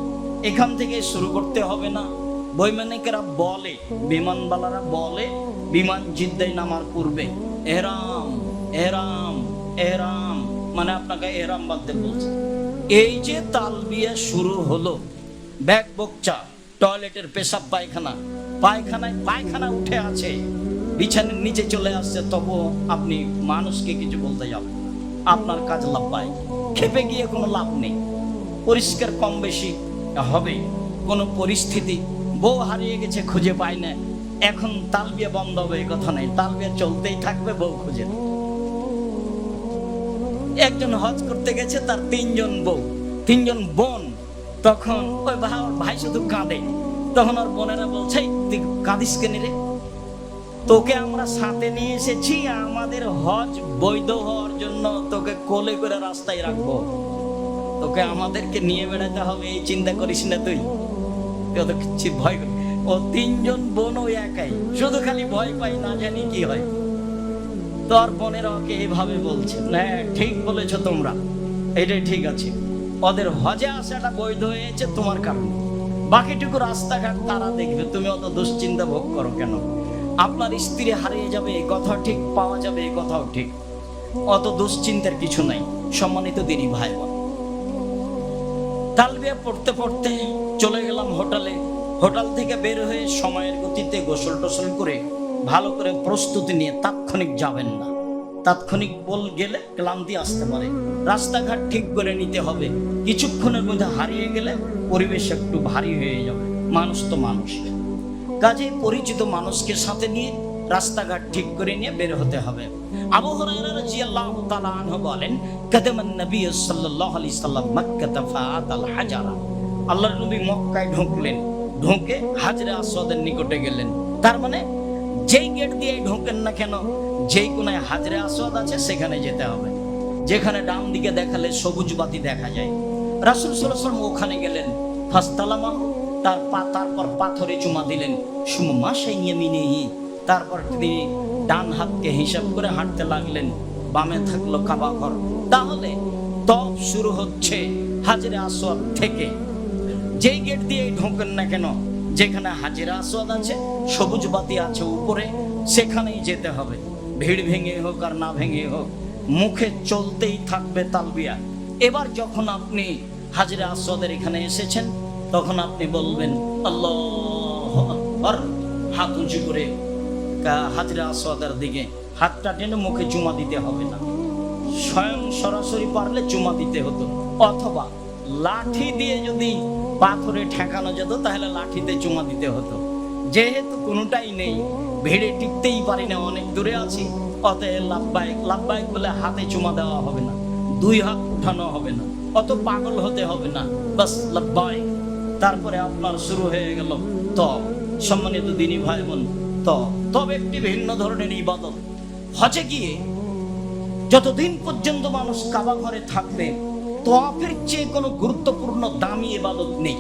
এখান থেকে শুরু করতে হবে না। বৈমানিকেরা বলে, বিমানবালারা বলে, বিমান জিদ্দায় নামার পূর্বে এহরাম এহরাম এহরাম, মানে আপনাকে এহরাম বাঁধতে বলছে। এই যে তালবিয়া শুরু হলো, ব্যাগ বকচা, টয়লেটের পেশাব পায়খানায় পায়খানা উঠে আছে, বিছানার নিচে চলে আসছে, তবু আপনি মানুষকে কিছু বলতে যাবেন, আপনার কাজ লাভবাই। খেপে গিয়ে কোনো লাভ নেই, পরিষ্কার কম বেশি হবে। কোনো পরিস্থিতি, বউ হারিয়ে গেছে খুঁজে পায় না, এখন তালবিয়া বন্ধ হবে এই কথা নেই, তালবিয়া চলতেই থাকবে, বউ খুঁজে না। একজন হজ করতে গেছে, তার 3 জন বউ, 3 জন বোন, তখন ওই ভাই শুধু কাঁদে, তখন ওর বোনেরা বলছে, তুই কাঁদিস কেন রে, তোকে আমরা সাথে নিয়ে এসেছি আমাদের হজ বৈধ হওয়ার জন্য, তোকে কোলে করে রাস্তায় রাখবো, তোকে আমাদেরকে নিয়ে বেড়াতে হবে এই চিন্তা করিস না তুই। ভয়, ও 3 জন বোন ওই একাই, শুধু খালি ভয় পাই, না জানি কি হয়। তোর বোনেরা ওকে এইভাবে বলছে, না ঠিক বলেছো তোমরা, এটাই ঠিক আছে, ওদের হজে আসাটা বৈধ হয়েছে তোমার কারণে, বাকিটুকু রাস্তাঘাট তারা দেখবে, তুমি অত দুশ্চিন্তা ভোগ করো কেন? আপনার স্ত্রী হারিয়ে যাবে এই কথা ঠিক, পাওয়া যাবে এই কথাও ঠিক, অত দুশ্চিন্তার কিছু নাই। সম্মানিত দিনী ভাই বোন, তালবিয়া পড়তে পড়তে চলে গেলাম হোটেলে। হোটেল থেকে বের হয়ে সময়ের গতিতে গোসল টোসল করে ভালো করে প্রস্তুতি নিয়ে তাৎক্ষণিক যাবেন না, তাৎক্ষণিক বল গেলে ক্লান্তি আসতে পারে, রাস্তাঘাট ঠিক করে নিতে হবে। কিছুক্ষণের মধ্যে হারিয়ে গেলে পরিবেশ একটু ভারী হয়ে যাবে, মানুষ তো মানুষ, কাজেই পরিচিত মানুষকে সাথে নিয়ে রাস্তাঘাট ঠিক করে নিয়ে বের হতে হবে। আবু হুরায়রা রাদিয়াল্লাহু তাআলা আনহু বলেন, কাদামান নবী সাল্লাল্লাহু আলাইহি সাল্লাম মক্কা ফাআতাল হাজারা। আল্লাহর নবী মক্কায় ঢুকলেন, ঢুকে হাজরে আসওয়াদের নিকটে গেলেন। তার মানে যেই গেট দিয়ে ঢোকেন না কেন, যেই কোনায় হাজরে আসওয়াদ আছে সেখানে যেতে হবে। যেখানে ডান দিকে দেখালে সবুজ বাতি দেখা যায়, রাসূল সাল্লাল্লাহু আলাইহি ওয়াসাল্লাম ওখানে গেলেন। ফাস্তালামাহু, তারপর পাথরে চুমা দিলেন। সুম্মা শাইয়ামিনিহি, তারপর তিনি ডান হাতকে হিসাব করে হাঁটতে লাগলেন। বামে থাকলো কাবা ঘর। তাহলে তওয়াফ শুরু হচ্ছে হাজরে আসওয়াদ থেকে। যেই গেট দিয়ে ঢোকেন না কেন, যেখানে হাজরে আসওয়াদ আছে, সবুজ বাতি আছে উপরে, সেখানেই যেতে হবে। ভিড় ভেঙে হোক আর না ভেঙে হোক, মুখে চলতেই থাকবে তালবিয়া। এবার যখন আপনি হাজরে আসওয়াদের এখানে এসেছেন, তখন আপনি বলবেন আল্লাহু আকবার, হাত উঁচু করে হাজরে আসওয়াদের দিকে হাতটা টেনে মুখে চুমা দিতে হবে না। স্বয়ং সরাসরি পারলে চুমা দিতে হতো, অথবা লাঠি দিয়ে যদি পাথরে ঠেকানো যেত তাহলে লাঠিতে চুমা দিতে হতো। যেহেতু কোনোটাই নেই, ভিড়ে টিকতেই পারি না, অনেক দূরে আছি, অতএব লাব্বাইক লাব্বাইক বলে হাতে চুমা দেওয়া হবে না, 2 হাত উঠানো হবে না, অত পাগল হতে হবে না, বাস লাব্বাইক। তারপরে আপনার শুরু হয়ে গেল তওয়াফ। সম্মানিত দিনী ভাই বোন, তবে একটি ভিন্ন ধরনের ইবাদত। হজে গিয়ে যতদিন পর্যন্ত মানুষ কাবা ঘরে থাকবে, তওয়াফের চেয়ে কোনো গুরুত্বপূর্ণ দামি ইবাদত নেই।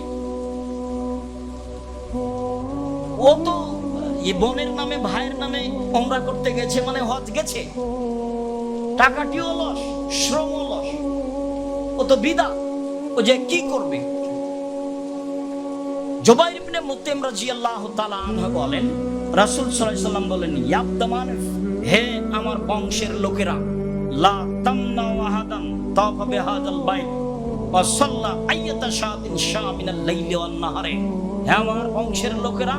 ও তো বোনের নামে ভাইয়ের নামে ওমরা করতে গেছে, মানে হজ গেছে, টাকাটিও লস, শ্রমও লস, ও তো বিদা, ও যে কি করবে। জুবাইর ইবনে মুতঈম রাদিয়াল্লাহু তাআলা আনহু বলেন, রাসূল সাল্লাল্লাহু আলাইহি ওয়াসাল্লাম বলেন, ইয়াবদামান, হে আমার বংশের লোকেরা, লা তামনাউ আহাদান তাওফা বিহাদাল বাইত ওয়া সাল্লা আইয়াতা শাআতিন শামিনাল লাইলি ওয়ান নাহারে। হে আমার বংশের লোকেরা,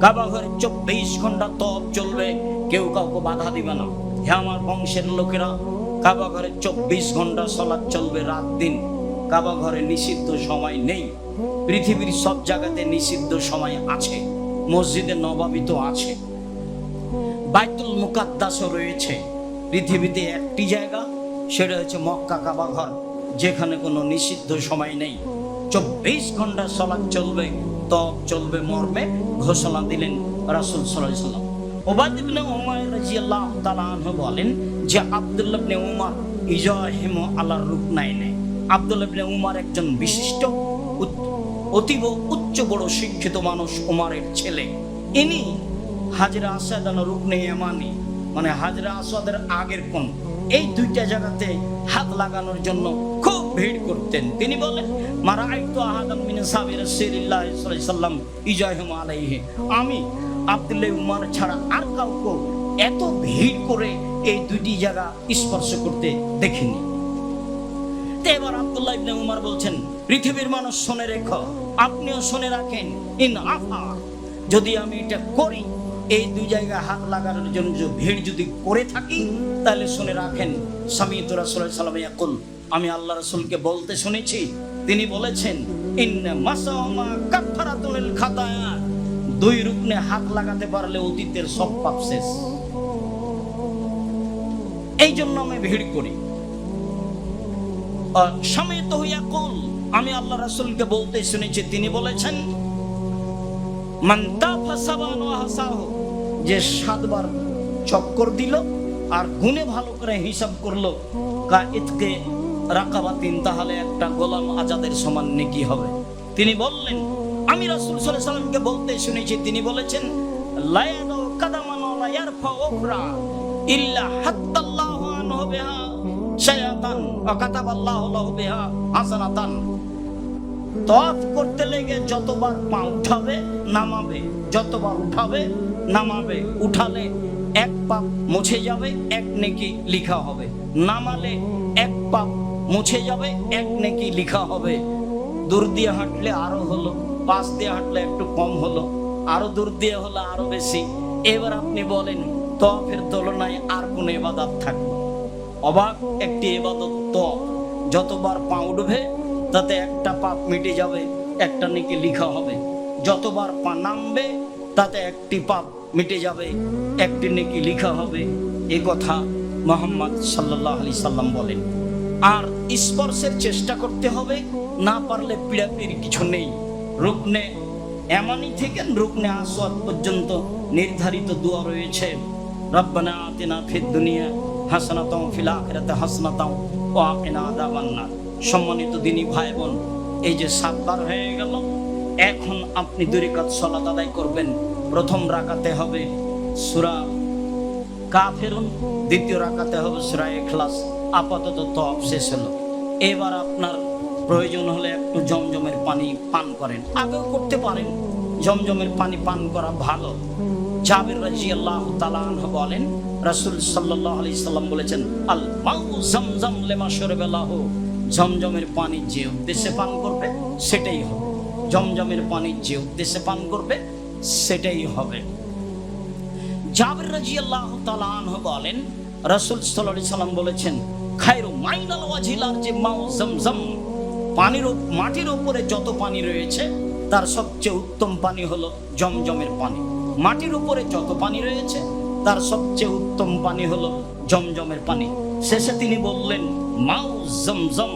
কাবা ঘরে 24 ঘন্টা তওয়াফ চলবে, কেউ কাউকে বাধা দিবে না। হে আমার বংশের লোকেরা, কাবা ঘরে 24 ঘন্টা সালাত চলবে, রাত দিন। কাবা ঘরে নিষিদ্ধ সময় নেই। পৃথিবীর সব জায়গাতে নিষিদ্ধ সময় আছে, মসজিদে নববী তো আছে, বাইতুল মুকাদ্দাসও রয়েছে, পৃথিবীতে একটি জায়গা, সেটা হচ্ছে মক্কা কাবা ঘর, যেখানে কোনো নিষিদ্ধ সময় নেই, 24 ঘন্টা সালাত চলবে, তওয়াফ চলবে মর্মে ঘোষণা দিলেন রাসূল সাল্লাল্লাহু আলাইহি ওয়াসাল্লাম। উবাদ ইবনে উমাইর রাদিয়াল্লাহু তাআলা আনহু বলেন যে আব্দুল্লাহ ইবনে উমার ইজাহিমু আলার রুকনাইনে, আব্দুল্লাহ ইবনে উমার একজন বিশিষ্ট অতীব উচ্চ বড় শিক্ষিত মানুষ, উমারের ছেলে। ইনি হাজরা আসওয়াদ আর রুকনে ইয়ামানি, মানে হাজরা আসওয়াদের আগের কোণ, এই দুইটা জায়গাতে হাত লাগানোর জন্য খুব ভিড় করতেন। তিনি বলেন মারাআইতু আহাদাম মিন সাহাবী রাসূলিল্লাহ সাল্লাল্লাহু আলাইহি ওয়াসাল্লাম ইজাহিমু আলাইহি, আমি আব্দুল্লাহ উমার ছাড়া আর কাউকে এত ভিড় করে এই দুইটি জায়গা স্পর্শ করতে দেখিনি। এবার আব্দুল্লাহ ইবনে উমার বলছেন, পৃথিবীর মানুষ শুনে রেখো, আপনিও শুনে রাখেন, ইন আফা, যদি আমি এটা করি, এই দুই জায়গায় হাত লাগানোর জন্য ভিড় যদি করে থাকি, তাহলে শুনে রাখেন, সামিতু রাসূলুল্লাহ সাল্লাল্লাহু আলাইহি ওয়াসাল্লাম, আমি আল্লাহ রাসূলকে বলতে শুনেছি, তিনি বলেছেন ইন্না মাসামা কাফারাতুল খাতায়া, দুই রুকনে হাত লাগাতে পারলে অতীতের সব পাপ শেষ। এই জন্য আমি ভিড় করি। সামিতু ইয়াকুল, আমি আল্লাহ রাসূলকে বলতে শুনেছি, তিনি বলেছেন মান তাফা সাবান ওয়া হাসাহু, যে 7 বার চক্কর দিল আর গুণে ভালো করে হিসাব করলো, কা ইতকে রাকাবাতিন, তাহলে একটা গোলাম আজাদের সমান নেকি হবে। তিনি বললেন, আমি রাসূল সাল্লাল্লাহু আলাইহি ওয়াসাল্লামকে বলতে শুনেছি, তিনি বলেছেন লা ইয়াদু কাদামান ওয়া ইয়ারফা উখরা ইল্লা হাত্তাল্লাহু আনহু বিহা শায়াতান ওয়া কাতাবাল্লাহু লাহু বিহা হাসানাতান। তওয়াফ করতে লেগে যতবার পা উঠাবে নামাবে, যতবার উঠাবে নামাবে, উঠালে 1 পাপ মুছে যাবে, 1 নেকি লিখা হবে, নামালে 1 পাপ মুছে যাবে, 1 নেকি লিখা হবে। দূর দিয়ে হাঁটলে আরো হলো, পাশ দিয়ে হাঁটলে একটু কম হলো, আরো দূর দিয়ে হলো আরো বেশি। এবার আপনি বলেন তওয়াফের তুলনায় আর কোন ইবাদত থাকবে? অবাক একটি ইবাদত তওয়াফ। যতবার পা উঠবে তাতে একটা পাপ মিটে যাবে, একটা নেকি লিখা হবে। যতবার পা নামবে তাতে একটি পাপ মিটে যাবে, একটি নেকি লিখা হবে। এ কথা মুহাম্মদ সাল্লাল্লাহু আলাইহি সাল্লাম বলেন। আর স্পর্শের চেষ্টা করতে হবে, না পারলে পিড়াপিড়ি কিছু নেই। রুকনে ইয়ামানি থেকে রুকনে আসওয়াদ পর্যন্ত নির্ধারিত দোয়া রয়েছে, রব্বানা আতিনা ফিদ দুনিয়া হাসানাতাও ফিল আখিরাতি হাসানাতাও ওয়া কিনা আযাবান নার। সম্মানিত দিনী ভাই বোন, এই যে 7 বার হয়ে গেল, এখন আপনি 2 রাকাত সালাত আদায় করবেন। প্রথম রাকাতে হবে সূরা কাফিরুন, দ্বিতীয় রাকাতে হবে সূরা ইখলাস। আপাতত তওয়াফ শেষ হলো। এবার আপনার প্রয়োজন হলে একটু জমজমের পানি পান করেন, আগেও করতে পারেন, জমজমের পানি পান করা ভালো। জাবের রাদিয়াল্লাহু তাআলা আনহু বলেন, রাসূল সাল্লাল্লাহু আলাইহি সাল্লাম বলেছেন, আল মাউ জামজাম লিমা শুরিবা লাহু, জমজমের পানি যে উদ্দেশ্যে পান করবে সেটাই হবে। জমজমের পানি যে উদ্দেশ্যে পান করবে সেটাই হবে। জাবের রাদিয়াল্লাহু তাআলা আনহু বলেন, রাসূল সাল্লাল্লাহু আলাইহি সাল্লাম বলেছেন, খায়রু মাইনাল ওয়াজিলার যে মাউ জামজাম, পানির মাটির উপরে যত পানি রয়েছে তার সবচেয়ে উত্তম পানি হলো জমজমের পানি। মাটির উপরে যত পানি রয়েছে তার সবচেয়ে উত্তম পানি হলো জমজমের পানি। শেষে তিনি বললেন, মাউ জামজাম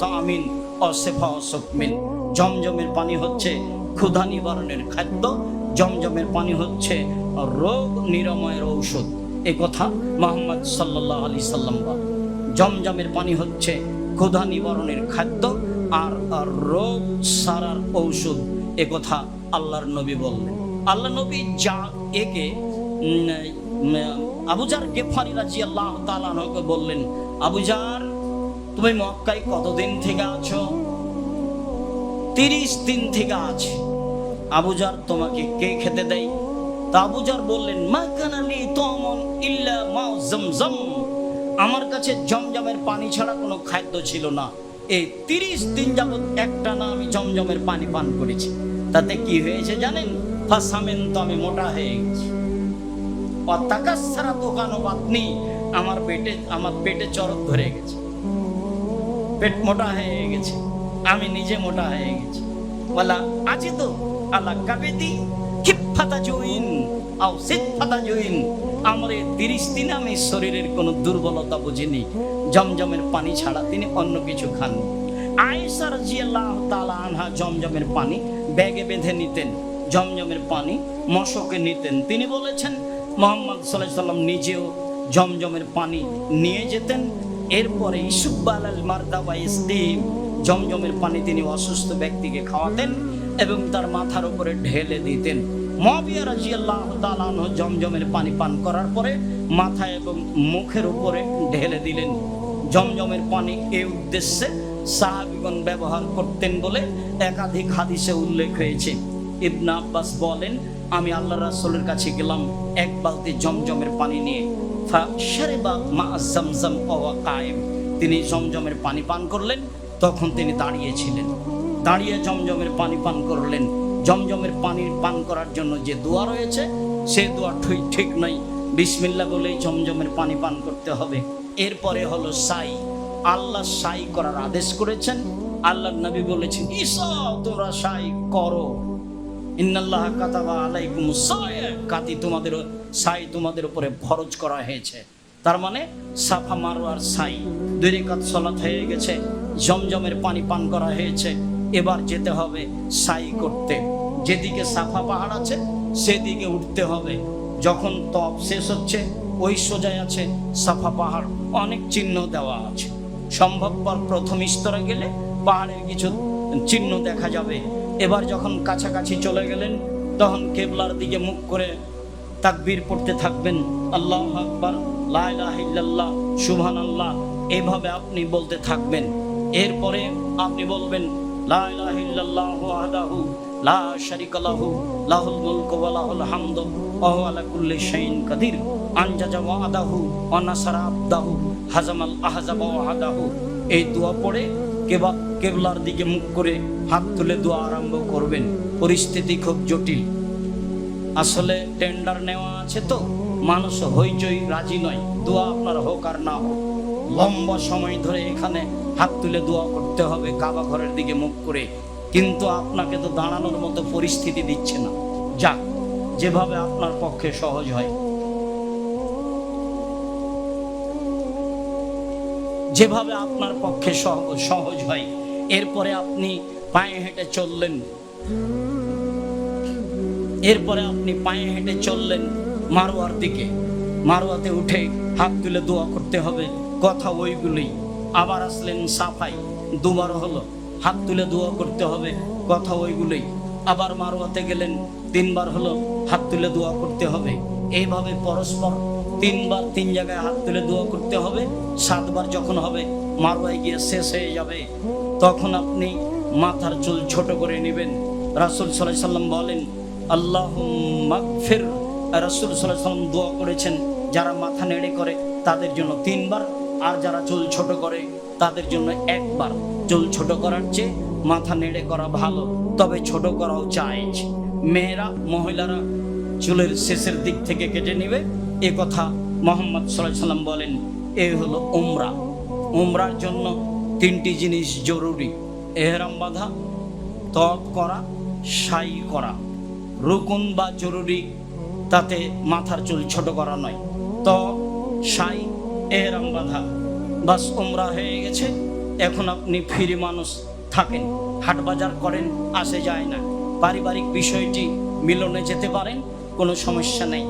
তামিন অসেফা অসুকমিন, জমজমের পানি হচ্ছে ক্ষুধা নিবারণের খাদ্য, জমজমের পানি হচ্ছে রোগ নিরাময়ের ঔষধ। এ কথা মুহাম্মদ সাল্লাল্লাহু আলাইহি সাল্লাম বলেন। জমজমের পানি হচ্ছে ক্ষুধা নিবারণের খাদ্য আর রোগ সারার ঔষধ। এ কথা আল্লাহর নবী বললেন। আল্লাহ নবী যা একে আবু জার গিফারি রাদিয়াল্লাহু তাআলা আনহুকে বললেন, আবু জার, তুমি মক্কায় কতদিন থেকে আছো? 30 দিন থেকে আছি। আবু জার, তোমাকে কে খেতে দেয়? তা আবু জার বললেন, মা কানা লি তামুন ইল্লা মাউ জামজাম, আমার কাছে জমজমের পানি ছাড়া কোনো খাদ্য ছিল না। এই 30 দিন যাবত একটানা আমি জমজমের পানি পান করেছি। তাতে কি হয়েছে জানেন? ফাসামেন, তো আমি মোটা হয়ে গেছি। অতাকাসসারা দোকানো বাতনি, আমার পেটে চরক ধরে গেছে, পেট মোটা হয়ে গেছে, আমি নিজে মোটা হয়ে গেছি। ওয়ালা আজিদু আলা কাবিদি কিফাতা জুইন আও সিফাতা জুইন, আমার এই 30 দিনে আমি শরীরের কোনো দুর্বলতা বুঝিনি। জমজমের পানি ছাড়া তিনি অন্য কিছু খাননি। আয়েশা রাদিয়াল্লাহু তাআলা আনহা জমজমের পানি ব্যাগে বেঁধে নিতেন, জমজমের পানি মশকে নিতেন। তিনি বলেছেন মুহাম্মদ সাল্লাল্লাহু আলাইহি সাল্লাম নিজেও জমজমের পানি নিয়ে যেতেন। এরপরে ইসুব্বাল মারদা ওয়া ইসদিম, জমজমের পানি তিনি অসুস্থ ব্যক্তিকে খাওয়াতেন এবং তার মাথার উপরে ঢেলে দিতেন। মুআবিয়া রাদিয়াল্লাহু তাআলা আনহু জমজমের পানি পান করার পরে মাথা এবং মুখের উপরে ঢেলে দিলেন। জমজমের পানি এই উদ্দেশ্যে সাহাবীগণ ব্যবহার করতেন বলে একাধিক হাদিসে উল্লেখ হয়েছে। ইবনে আব্বাস বলেন, আমি আল্লাহ রাসূলের কাছে গেলাম এক বালতি জমজমের পানি নিয়ে। ফাশারিবা মা জামজাম ওয়া কায়েম, তিনি জমজমের পানি পান করলেন, তখন তিনি দাঁড়িয়েছিলেন। দাঁড়িয়ে জমজমের পানি পান করলেন। জমজমের পানি পান করার জন্য যে দোয়া রয়েছে সে দোয়া ঠিক নয়। বিসমিল্লাহ বলেই জমজমের পানি পান করতে হবে। এরপরে হলো সাই। আল্লাহ সাই করার আদেশ করেছেন। আল্লাহর নবী বলেছেন, ঈসা তোমরা সাই করো। ইন্নাল্লাহ কাতাবা আলাইকুমুস সায়, কাতি তোমাদের সাই তোমাদের উপরে ফরজ করা হয়েছে। তার মানে সাফা মারওয়ার সাই, 2 রাকাত সালাত হয়ে গেছে, জমজমের পানি পান করা হয়েছে। এবার যেতে হবে সাই করতে। যেদিকে সাফা পাহাড় আছে সেদিকে উঠতে হবে। যখন তপ শেষ হচ্ছে ওই সোজায় আছে সাফা পাহাড়, অনেক চিহ্ন দেওয়া আছে। সম্ভবপর প্রথম স্তরে গেলে পাহাড়ের কিছু চিহ্ন দেখা যাবে। এবার যখন কাছাকাছি চলে গেলেন তখন কেবলার দিকে মুখ করে তাকবীর পড়তে থাকবেন, আল্লাহু আকবার, লা ইলাহা ইল্লাল্লাহ, সুবহানাল্লাহ, এইভাবে আপনি বলতে থাকবেন। এরপরে আপনি বলবেন, লা ইলাহা ইল্লাল্লাহু ওয়াহদাহু লা শারীকা লাহু লাহুল মুলকু ওয়া লাহুল হামদু ওয়া হুয়া আলা কুল্লি শাইইন কাদির, আনজাজা ওয়াদাহু ওয়া নাসারা আবদাহু হাজামাল আহজাবা ওয়াহদাহু। এই দোয়া পড়ে কেবলার দিকে মুখ করে হাত তুলে দোয়া আরম্ভ করবেন। পরিস্থিতি খুব জটিল, আসলে টেন্ডার নেওয়া আছে তো মানুষ হইচই রাজি নয়, দোয়া আপনার হোক আর না হোক। লম্বা সময় ধরে এখানে হাত তুলে দোয়া করতে হবে কাবা ঘরের দিকে মুখ করে, কিন্তু আপনাকে তো দাঁড়ানোর মতো পরিস্থিতি দিচ্ছে না। যাক, যেভাবে আপনার পক্ষে সহজ হয়, যেভাবে আপনার পক্ষে সহজ হয়। এরপরে আপনি পায়ে হেঁটে চললেন, মারওয়ার দিকে। মারওয়াতে উঠে হাত তুলে দোয়া করতে হবে, কথা ওইগুলোই। আবার আসলেন সাফাই, 2 বার হলো, হাত তুলে দোয়া করতে হবে, কথা ওইগুলোই। আবার মারওয়াতে গেলেন, 3 বার হলো, হাত তুলে দোয়া করতে হবে। এইভাবে পরস্পর 3 বার 3 জায়গায় হাত তুলে দোয়া করতে হবে। 7 বার যখন হবে, মারওয়ায় গিয়ে শেষ হয়ে যাবে, তখন আপনি মাথার চুল ছোট করে নেবেন। রাসূল সাল্লাল্লাহু আলাইহি সাল্লাম বলেন, আল্লাহুম্মা গফির। রাসূল সাল্লাল্লাহু আলাইহি সাল্লাম দোয়া করেছেন যারা মাথা নেড়ে করে তাদের জন্য 3 বার, আর যারা চুল ছোট করে তাদের জন্য 1 বার। চুল ছোট করার চেয়ে মাথা নেড়ে করা ভালো, তবে ছোট করাও জায়েজ। মহিলারা চুলের শেষের দিক থেকে কেটে নেবে, এ কথা মুহাম্মদ সাল্লাল্লাহু আলাইহি সাল্লাম বলেন। এই হলো উমরা। উমরার জন্য 3টি জিনিস জরুরি: এহরাম বাঁধা, তওয়াফ করা, সাই করা। রুকুন বা জরুরি, তাতে মাথার চুল ছোট করা নয়। তওয়াফ, সাই, এহরাম বাঁধা, বাস উমরা হয়ে গেছে। এখন আপনি ফ্রি মানুষ থাকেন, হাট বাজার করেন, আসে যায় না, পারিবারিক বিষয়টি মিলনে যেতে পারেন, কোনো সমস্যা নেই।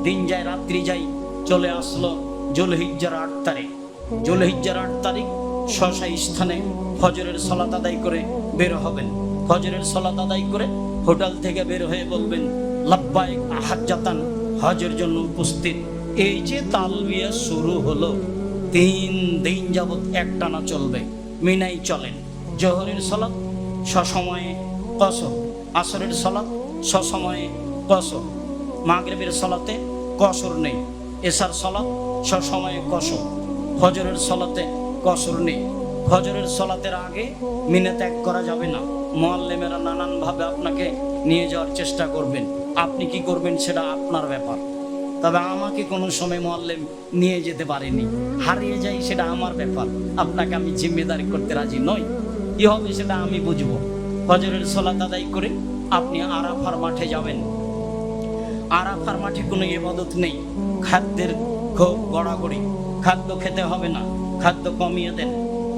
দিন যায় রাত্রি যায়, চলে আসলো জুলহিজ্জার 8 তারিখ। জুলহিজ্জার 8 তারিখ স্বস্থায়ী স্থানে ফজরের সালাত আদায় করে বের হবেন। ফজরের সালাত আদায় করে হোটেল থেকে বের হয়ে বলবেন, লাব্বাইক হাজ্জাতান, হজের জন্য উপস্থিত। এই যে তালবিয়া শুরু হলো, 3 দিন যাবত একটানা চলবে। মিনাই চলেন। জোহরের সালাত সসময়ে কসর, আসরের সালাত সসময়ে কসর, মাগরিবের সালাতে কসর নেই, এশার সালাত সসময়ে কসর, ফজরের সালাতে কসর নেই। ফজরের সালাতের আগে মিনা ত্যাগ করা যাবে না। মুআল্লিমেরা নানানভাবে আপনাকে নিয়ে যাওয়ার চেষ্টা করবেন, আপনি কি করবেন সেটা আপনার ব্যাপার। তবে আমাকে কোনো সময় মুআল্লিম নিয়ে যেতে পারেনি, হারিয়ে যাই, সেটা আমার ব্যাপার। আপনাকে আমি জিম্মেদারি করতে রাজি নই, কি হবে সেটা আমি বুঝবো। ফজরের সালাত আদায় করে আপনি আরাফার মাঠে যাবেন। আরাফার মাঠে কোনো ইবাদত নেই, খাদ্যের খুব গড়াগড়ি, খাদ্য খেতে হবে না, খাদ্য কমিয়ে দেন।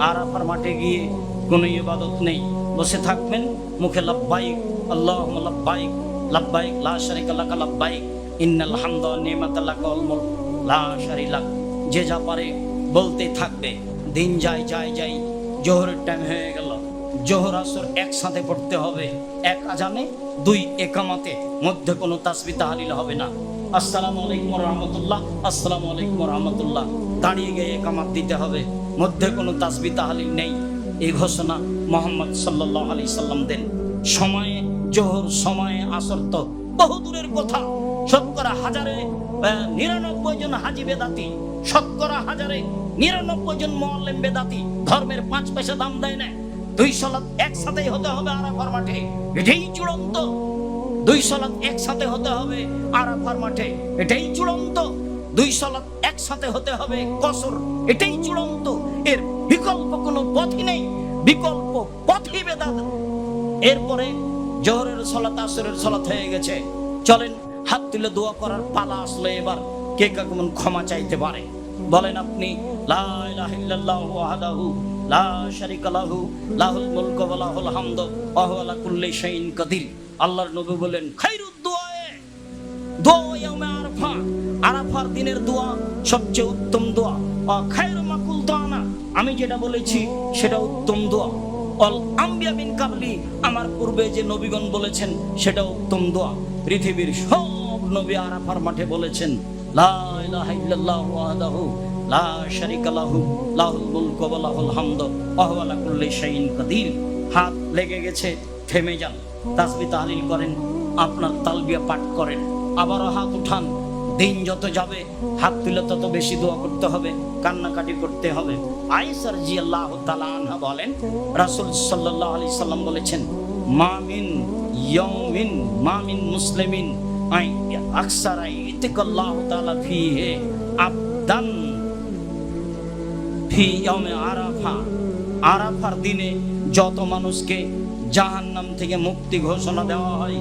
আরাফার মাঠে গিয়ে কোনো ইবাদত নেই, বসে থাকবেন, মুখে লাব্বাইক আল্লাহুম্মা লাব্বাইক লাব্বাইক লা শারিকা লাক লাব্বাইক ইন্নাল হামদা ওয়ান নি'মাতা লাক ওয়াল মুলক লা শারিকা লাক। যে যা পারে বলতে থাকবে। দিন যায় যায় যায়, জোহরের টাইম হয়ে গেল। জোহর আসর একসাথে পড়তে হবে, এক আজানে দুই একামাতে, মধ্যে কোনো তাসবিহ তাহলিল হবে না। আসসালামু আলাইকুম ওয়া রাহমাতুল্লাহ, আসসালামু আলাইকুম ওয়া রাহমাতুল্লাহ, দাঁড়িয়ে গিয়ে একামাত দিতে হবে, মধ্যে কোনো তাসবিহ তাহলিল নেই। এই ঘোষণা মুহাম্মদ সাল্লাল্লাহু আলাইহি সাল্লাম দেন। সময়ে জোহর, সময়ে আসর তো বহু দূরের কথা। শতকরা হাজারে 99 জন হাজি বেদাতি, শতকরা হাজারে 99 জন মুআল্লিম বেদাতি, ধর্মের 5 পয়সা দাম দেয় না। 2 সালাত একসাথেই হতে হবে আরাফার মাঠে, এটাই চূড়ান্ত। 2 সালাত একসাথে হতে হবে আরাফার মাঠে, এটাই চূড়ান্ত। 2 সালাত একসাথে হতে হবে কসর, এটাই চূড়ান্ত। এর বিকল্প কোনো পথই নেই, বিকল্প পথই বেদাত। এরপরে জোহরের সালাত, আসরের সালাত হয়ে গেছে, চলেন হাত তুলে দোয়া করার পালা আসলো। এবার কে কেমন ক্ষমা চাইতে পারে বলেন আপনি। লা ইলাহা ইল্লাল্লাহু ওয়াহদাহু লা শারীকা লাহু লাহুল মুলকু ওয়া লাহুল হামদু ওয়া হুয়া আলা কুল্লি শাইইন কাদির। আল্লাহর নবী বলেন, খায়রুদ দুআয়ে দোয়া ইয়াউমে আরাফা, আরাফার দিনের দোয়া সবচেয়ে উত্তম দোয়া। ওয়া খায়রু মা কুলতু আনা, আমি যেটা বলেছি সেটা উত্তম দোয়া। অল আম্বিয়া মিন কাবলি, আমার পূর্বে যে নবীগণ বলেছেন সেটা উত্তম দোয়া। পৃথিবীর সব নবী আরাফার মাঠে বলেছেন লা ইলাহা ইল্লাল্লাহু ওয়াহদাহু লা শারীকা লাহু লাহুল মুলকু ওয়া লাহুল হামদু ওয়া হুয়া আলা কুল্লি শাইইন কাদির। হাত লেগে গেছে, থেমে যান, তাসবিহ তাহলিল করেন, আপনার তালবিয়া পাঠ করেন, আবারও হাত উঠান। দিন যত যাবে হাত তুলে তত বেশি দোয়া করতে হবে, কান্নাকাটি করতে হবে। আয়েশা রাদিয়াল্লাহু তাআলা আনহা বলেন, রাসূল সাল্লাল্লাহু আলাইহি সাল্লাম বলেছেন, মামিন ইয়াউমিন মামিন মুসলিমিন আই আকসারা ইতিকাল্লাহু তাআলা ফিহি আবদান ফি ইয়াউমে আরাফা। আরাফার দিনে যত মানুষকে জাহান্নাম থেকে মুক্তি ঘোষণা দেওয়া হয়,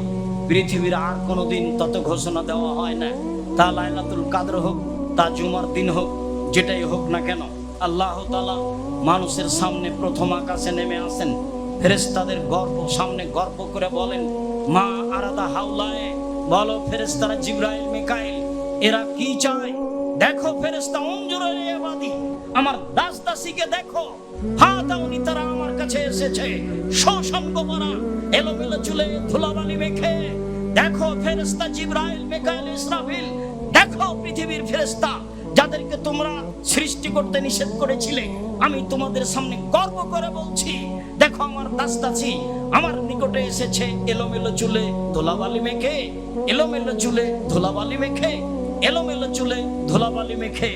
পৃথিবীর আর কোনো দিন তত ঘোষণা দেওয়া হয় না। তা লাইলাতুল কাদর হোক, তা জুমার দিন হোক, যেটাই হোক না কেন, আল্লাহ তাআলা মানুষের সামনে প্রথম আকাশে নেমে আসেন। ফেরেশতাদের সামনে গর্ব করে বলেন, মা আরাদা হাউলায়ে, বলো ফেরেশতারা জিবরাইল মিকাইল এরা কি চায়? দেখো ফেরেশতা, উনজুরুল ইবাদি, আমার দাস দাসীকে দেখো, হাতাউনি, তারা আমার কাছে এসেছে সসঙ্গ পরা, এলোমেলো চুলে ধুলাবালি মেখে। দেখো ফেরেশতা জিবরাইল মিকাইল ইসরাফিল, দেখো পৃথিবীর ফেরেশতা যাদেরকে তোমরা সৃষ্টি করতে নিষেধ করেছিলে, আমি তোমাদের সামনে গর্ব করে বলছি, দেখো আমার দাস দাসী আমার নিকটে এসেছে এলোমেলো চুলে ধুলাবালি মেখে, এলোমেলো চুলে ধুলাবালি মেখে, এলোমেলো চুলে ধুলাবালি মেখে।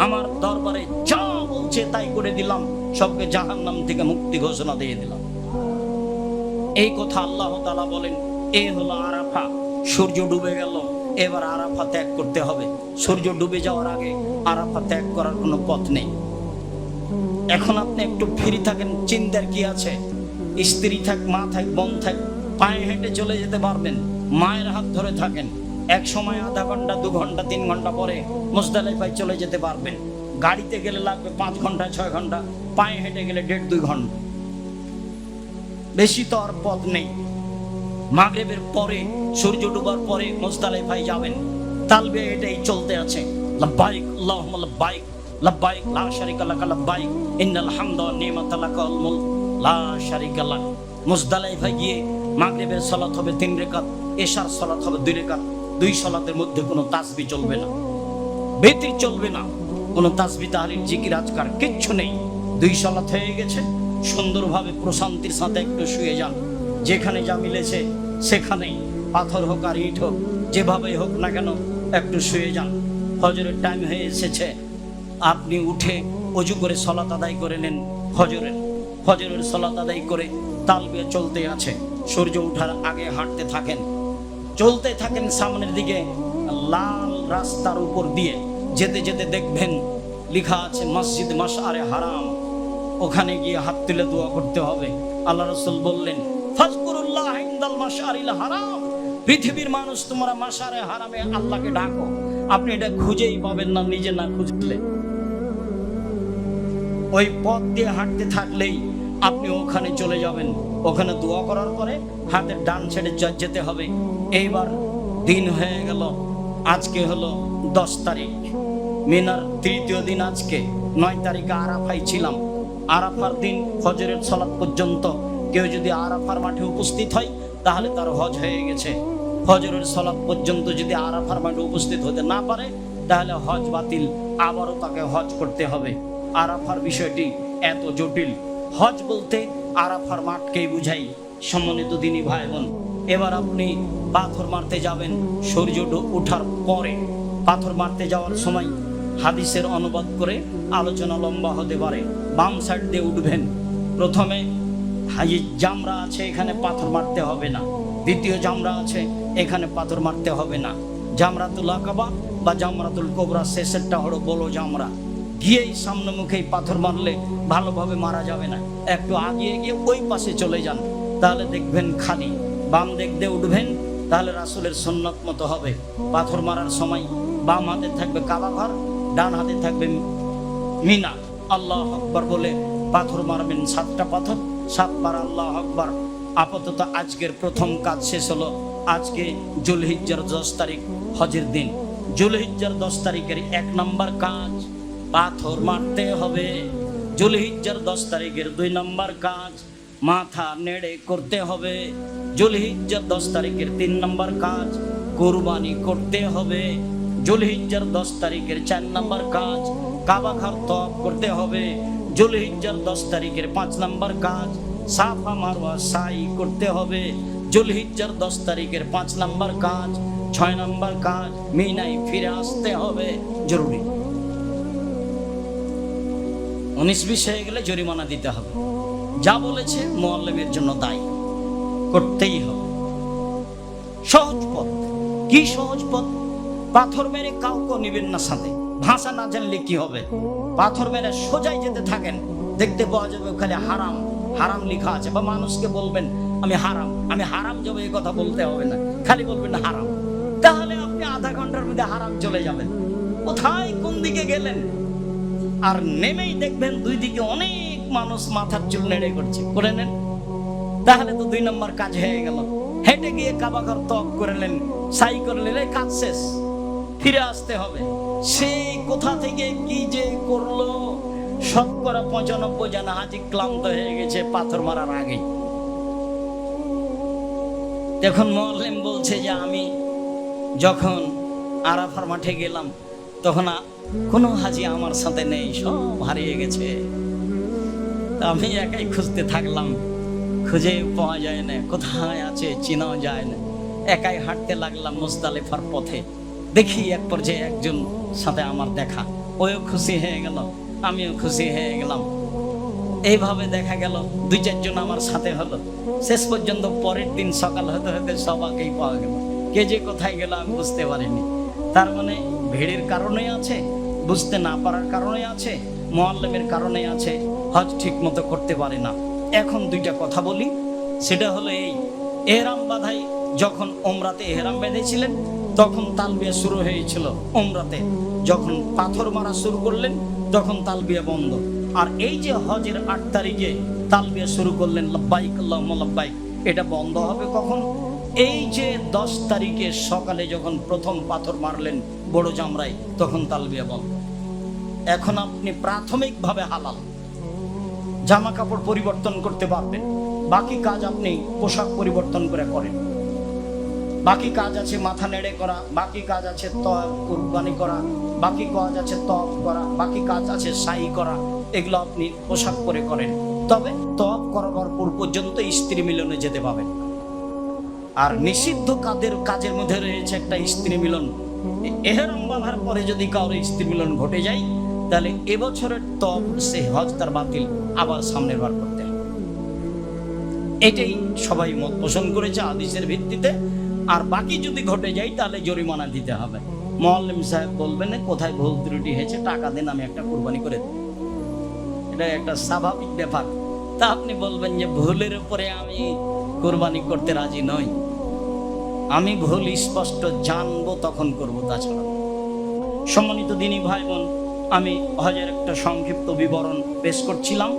আমার দরবারে যা বলছে তাই করে দিলাম, সবকে জাহান্নাম থেকে মুক্তি ঘোষণা দিয়ে দিলাম। এই কথা আল্লাহ তাআলা বলেন। এই হলো আরাফা। সূর্য ডুবে গেল, এবার আরাফা ত্যাগ করতে হবে। সূর্য ডুবে যাওয়ার আগে আরাফা ত্যাগ করার কোনো পথ নেই। এখন আপনি একটু ফ্রি থাকেন, চিন্তার কি আছে? স্ত্রী থাক, মা থাক, বোন থাক, পায়ে হেঁটে চলে যেতে পারবেন, মায়ের হাত ধরে থাকেন। এক সময় আধা ঘন্টা, 2 ঘন্টা, 3 ঘন্টা পরে মুজদালিফায় চলে যেতে পারবেন। গাড়িতে গেলে লাগবে 5 ঘন্টা 6 ঘন্টা, পায়ে হেঁটে গেলে 1.5-2 ঘন্টা, বেশি তো আর পথ নেই। মাগরিবের পরে, সূর্য ডুবার পরে মুজদালিফায় যাবেন। তালবিয়া এটাই চলতে আছে, লাব্বাইক আল্লাহুম্মা লাব্বাইক লাব্বাইক লা শারীকা লাক লাব্বাইক ইন্নাল হামদা ওয়ান নি'মাতা লাক ওয়াল মুলক লা শারীকা লাক। মুজদালিফায় গিয়ে মাগরিবের সালাত হবে 3 রাকাত, এশার সালাত হবে 2 রাকাত। 2 সালাতের মধ্যে কোনো তাসবিহ চলবে না, বেতির চলবে না, কোনো তাসবিহ তাহলিল জিকির আজকার কিচ্ছু নেই। 2 সালাত হয়ে গেছে, সুন্দরভাবে প্রশান্তির সাথে একটু শুয়ে যান। যেখানে যা মিলেছে সেখানেই, পাথর হোক আর ইট হোক, যেভাবেই হোক না কেন একটু শুয়ে যান। ফজরের টাইম হয়ে এসেছে, আপনি উঠে ওযু করে সালাত আদায় করে নেন। ফজরের সালাত আদায় করে তালবিয়া চলতে আছে। সূর্য ওঠার আগে হাঁটতে থাকেন, চলতে থাকেন সামনের দিকে। লাল রাস্তার উপর দিয়ে যেতে যেতে দেখবেন লেখা আছে মসজিদ মাশআরে হারাম। ওখানে গিয়ে হাত তুলে দোয়া করতে হবে। আল্লাহ রাসূল বললেন, ফাজকুরুল্লাহ ইনদাল মাশআরিল হারাম, পৃথিবীর মানুষ তোমরা মাশারে হারামে আল্লাহকে ডাকো, আপনি এটা খুঁজেই পাবেন না নিজে না খুঁজলে। ওই পথ দিয়ে হাঁটতে থাকলেই আপনি ওখানে চলে যাবেন। ওখানে দোয়া করার পরে হাতের ডান ছেড়ে যেতে হবে। এইবার দিন হয়ে গেল, আজকে হলো 10 তারিখ, মিনার তৃতীয় দিন। আজকে 9 তারিখে আরাফায় ছিলাম। আরাফার দিন ফজরের সালাত পর্যন্ত কেউ যদি আরাফার মাঠে উপস্থিত হয় তাহলে তার হজ হয়ে গেছে। ফজরের সালাত পর্যন্ত যদি আরাফার মাঠে উপস্থিত হতে না পারে তাহলে হজ বাতিল, আবারও তাকে হজ করতে হবে। আরাফার বিষয়টি এত জটিল। হজ বলতে আরাফার মাঠকেই বুঝাই। সম্মানিত দিনী ভাই বোন, এবার আপনি পাথর মারতে যাবেন সূর্য ওঠার পরে। পাথর মারতে যাওয়ার সময় হাদিসের অনুবাদ করে আলোচনা লম্বা হতে পারে। বাম সাইড দিয়ে উঠবেন। প্রথমে জামরা আছে, এখানে পাথর মারতে হবে না। দ্বিতীয় জামরা আছে, এখানে পাথর মারতে হবে না। জামরাতুল আকাবা বা জামরাতুল কোবরা, শেষেরটা হলো বড় জামরা। গিয়েই সামনে মুখেই পাথর মারলে ভালোভাবে মারা যাবে না। একটু আগিয়ে গিয়ে ওই পাশে চলে যান, তাহলে দেখবেন খালি। বাম দিক দিয়ে উঠবেন, তাহলে রাসূলের সুন্নাত মতো হবে। পাথর মারার সময় বাম হাতে থাকবে কাবা ঘর, ডান হাতে থাকবে মিনা। আল্লাহ আকবার বলে পাথর মারবেন। 7টা পাথর, 7 বার আল্লাহ আকবার। আপাতত আজকের প্রথম কাজ শেষ হলো। আজকে জুলহিজ্জার 10 তারিখ, হজের দিন। জুলহিজ্জার 10 তারিখের 1 নম্বর কাজ পাথর মারতে হবে। জুলহিজ্জার 10 তারিখের 2 নম্বর কাজ মাথা নেড়ে করতে হবে। জুলহিজ্জার 10 তারিখের 3 নম্বর কাজ কুরবানি করতে হবে। জুলহিজ্জার 10 তারিখের 4 নম্বর কাজ কাবা ঘর তওয়াফ করতে হবে। জুলহিজ্জার 10 তারিখের 5 নম্বর কাজ সাফা মারওয়া সাই করতে হবে। জুলহিজ্জার 10 তারিখের 5 নম্বর কাজ, 6 নম্বর কাজ মিনায় ফিরে আসতে হবে। জরুরি। 19-20 হয়ে গেলে জরিমানা দিতে হবে। যা বলেছে মুআল্লিমের জন্য দায়ী, করতেই হবে। সহজ পথ। কি সহজ পথ? পাথর মেরে কাউকে নিবেন না সাথে। ভাষা না জানলে কি হবে? পাথর মেরে সোজাই যেতে থাকেন, দেখতে পাওয়া যাবে ওখানে হারাম হারাম লেখা আছে। বা মানুষকে বলবেন আমি হারাম যাবো, এই কথা বলতে হবে না, খালি বলবেন হারাম। তাহলে আপনি আধা ঘন্টার মধ্যে হারাম চলে যাবেন। কোথায় কোন দিকে গেলেন? আর নেমেই দেখবেন 2 দিকে অনেক মানুষ মাথার চুল নেড়ে করছে, করে নেন। তাহলে তো 2 নম্বর কাজ হয়ে গেল। হেঁটে গিয়ে কাবা ঘর তওয়াফ করলেন, সাই করলেন, এই কাজ শেষ। ফিরে আসতে হবে। সেই কোথা থেকে কি যে করলো, 95% জন হাজি ক্লান্ত হয়ে গেছে পাথর মারার আগেই। তখন মুআল্লিম বলছে যে আমি যখন আরাফার মাঠে গেলাম তখন কোনো হাজি আমার সাথে নেই, সব হারিয়ে গেছে। আমি একাই খুঁজতে থাকলাম, খুঁজে পাওয়া যায় না, কোথায় আছে চেনাও যায় না। একাই হাঁটতে লাগলাম মুজদালিফার পথে। দেখি এক পর্যায়ে একজন সাথে আমার দেখা, ওও খুশি হয়ে গেল, আমিও খুশি হয়ে গেলাম। এইভাবে দেখা গেল 2-4 জন আমার সাথে হলো। শেষ পর্যন্ত পরের দিন সকাল হতে হতে সবাইকেই পাওয়া গেল। কে যে কোথায় গেল আমি বুঝতে পারিনি। তার মানে ভিড়ের কারণে আছে, বুঝতে না পারার কারণে আছে, মুআল্লিমের কারণে আছে, হজ ঠিক মতো করতে পারে না। এখন 2টা কথা বলি। সেটা হলো এই, এহরাম বাঁধাই যখন ওমরাতে এহরাম বেঁধেছিলেন তখন তালবিয়া শুরু হয়েছিল। ওমরাতে যখন পাথর মারা শুরু করলেন তখন তালবিয়া বন্ধ। আর এই যে হজের 8 তারিখে তালবিয়া শুরু করলেন লাব্বাইক আল্লাহুম্মা লাব্বাইক, এটা বন্ধ হবে কখন? এই যে 10 তারিখে সকালে যখন প্রথম পাথর মারলেন বড় জামরায়, তখন তালবিয়া বন্ধ। এখন আপনি প্রাথমিকভাবে হালাল, জামা কাপড় পরিবর্তন করতে পারবেন। বাকি কাজ আপনি পোশাক পরিবর্তন করে করেন। বাকি কাজ আছে মাথা নেড়ে করা, বাকি কাজ আছে কুরবানি করা, বাকি কাজ আছে তওয়াফ করা, বাকি কাজ আছে সাই করা। এগুলো আপনি পোশাক পরে করেন। তবে তওয়াফ করার পর পর্যন্ত স্ত্রী মিলনে যেতে পাবেন। আর নিষিদ্ধ কাজের মধ্যে রয়েছে একটা স্ত্রী মিলন। এহরাম বাঁধার পরে যদি কারোর স্ত্রী মিলন ঘটে যায় তাহলে এবছরের তওয়াফ সে হজ তার বাতিল, আবার সামনের বার করতে হবে। এটাই সবাই মত পোষণ করেছে হাদিসের ভিত্তিতে। আর বাকি যদি ঘটে যায় তাহলে জরিমানা দিতে হবে। মুআল্লিম সাহেব বলবেন কোথায় ভুল ত্রুটি হয়েছে, টাকা দেন, আমি একটা কুরবানি করে দেব। এটা একটা স্বাভাবিক ব্যাপার। তা আপনি বলবেন যে ভুলের উপরে আমি কুরবানি করতে রাজি নই, আমি ভুল স্পষ্ট জানবো তখন করবো, তাছাড়া। সম্মানিত দিনী ভাই বোন, আমি হজের একটা সংক্ষিপ্ত বিবরণ পেশ করছিলাম।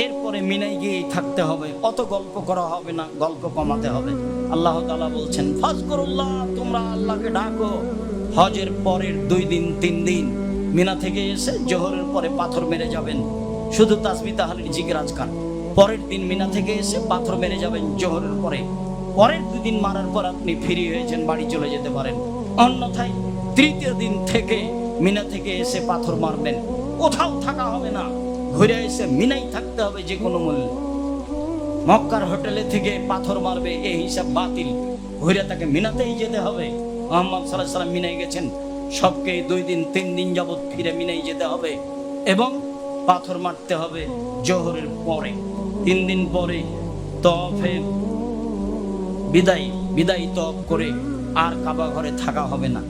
এরপরে মিনায় গিয়েই থাকতে হবে, অত গল্প করা হবে না, গল্প কমাতে হবে। আল্লাহ তাআলা বলছেন ফাজকুরুল্লাহ, তোমরা আল্লাহকে ডাকো। হজের পরের 2 দিন 3 দিন মিনা থেকে এসে জোহরের পরে পাথর মেরে যাবেন, শুধু তাসবিহ তাহলিল জিকির আজকার। পরের দিন মিনা থেকে এসে পাথর মেরে যাবেন জোহরের পরে। পরের 2 দিন মারার পর আপনি ফ্রি হয়েছেন, বাড়ি চলে যেতে পারেন। অন্যথায় তৃতীয় দিন থেকে মিনা থেকে এসে পাথর মারবেন, কোথাও থাকা হবে না, ঘুরে এসে মিনাই থাকতে হবে যে কোনো মূল্যে। মক্কার হোটেলে থেকে পাথর মারবে এই হিসাব বাতিল, ঘুরে তাকে মিনাতেই যেতে হবে। মুহাম্মদ সাল্লাল্লাহু আলাইহি সাল্লাম মিনায় গেছেন, সবকে 2 দিন 3 দিন যাবত ফিরে মিনাই যেতে হবে এবং পাথর মারতে হবে জোহরের পরে। 3 দিন পরে তওয়াফে বিদায় তওয়াফ করে আর কাবা ঘরে থাকা হবে না।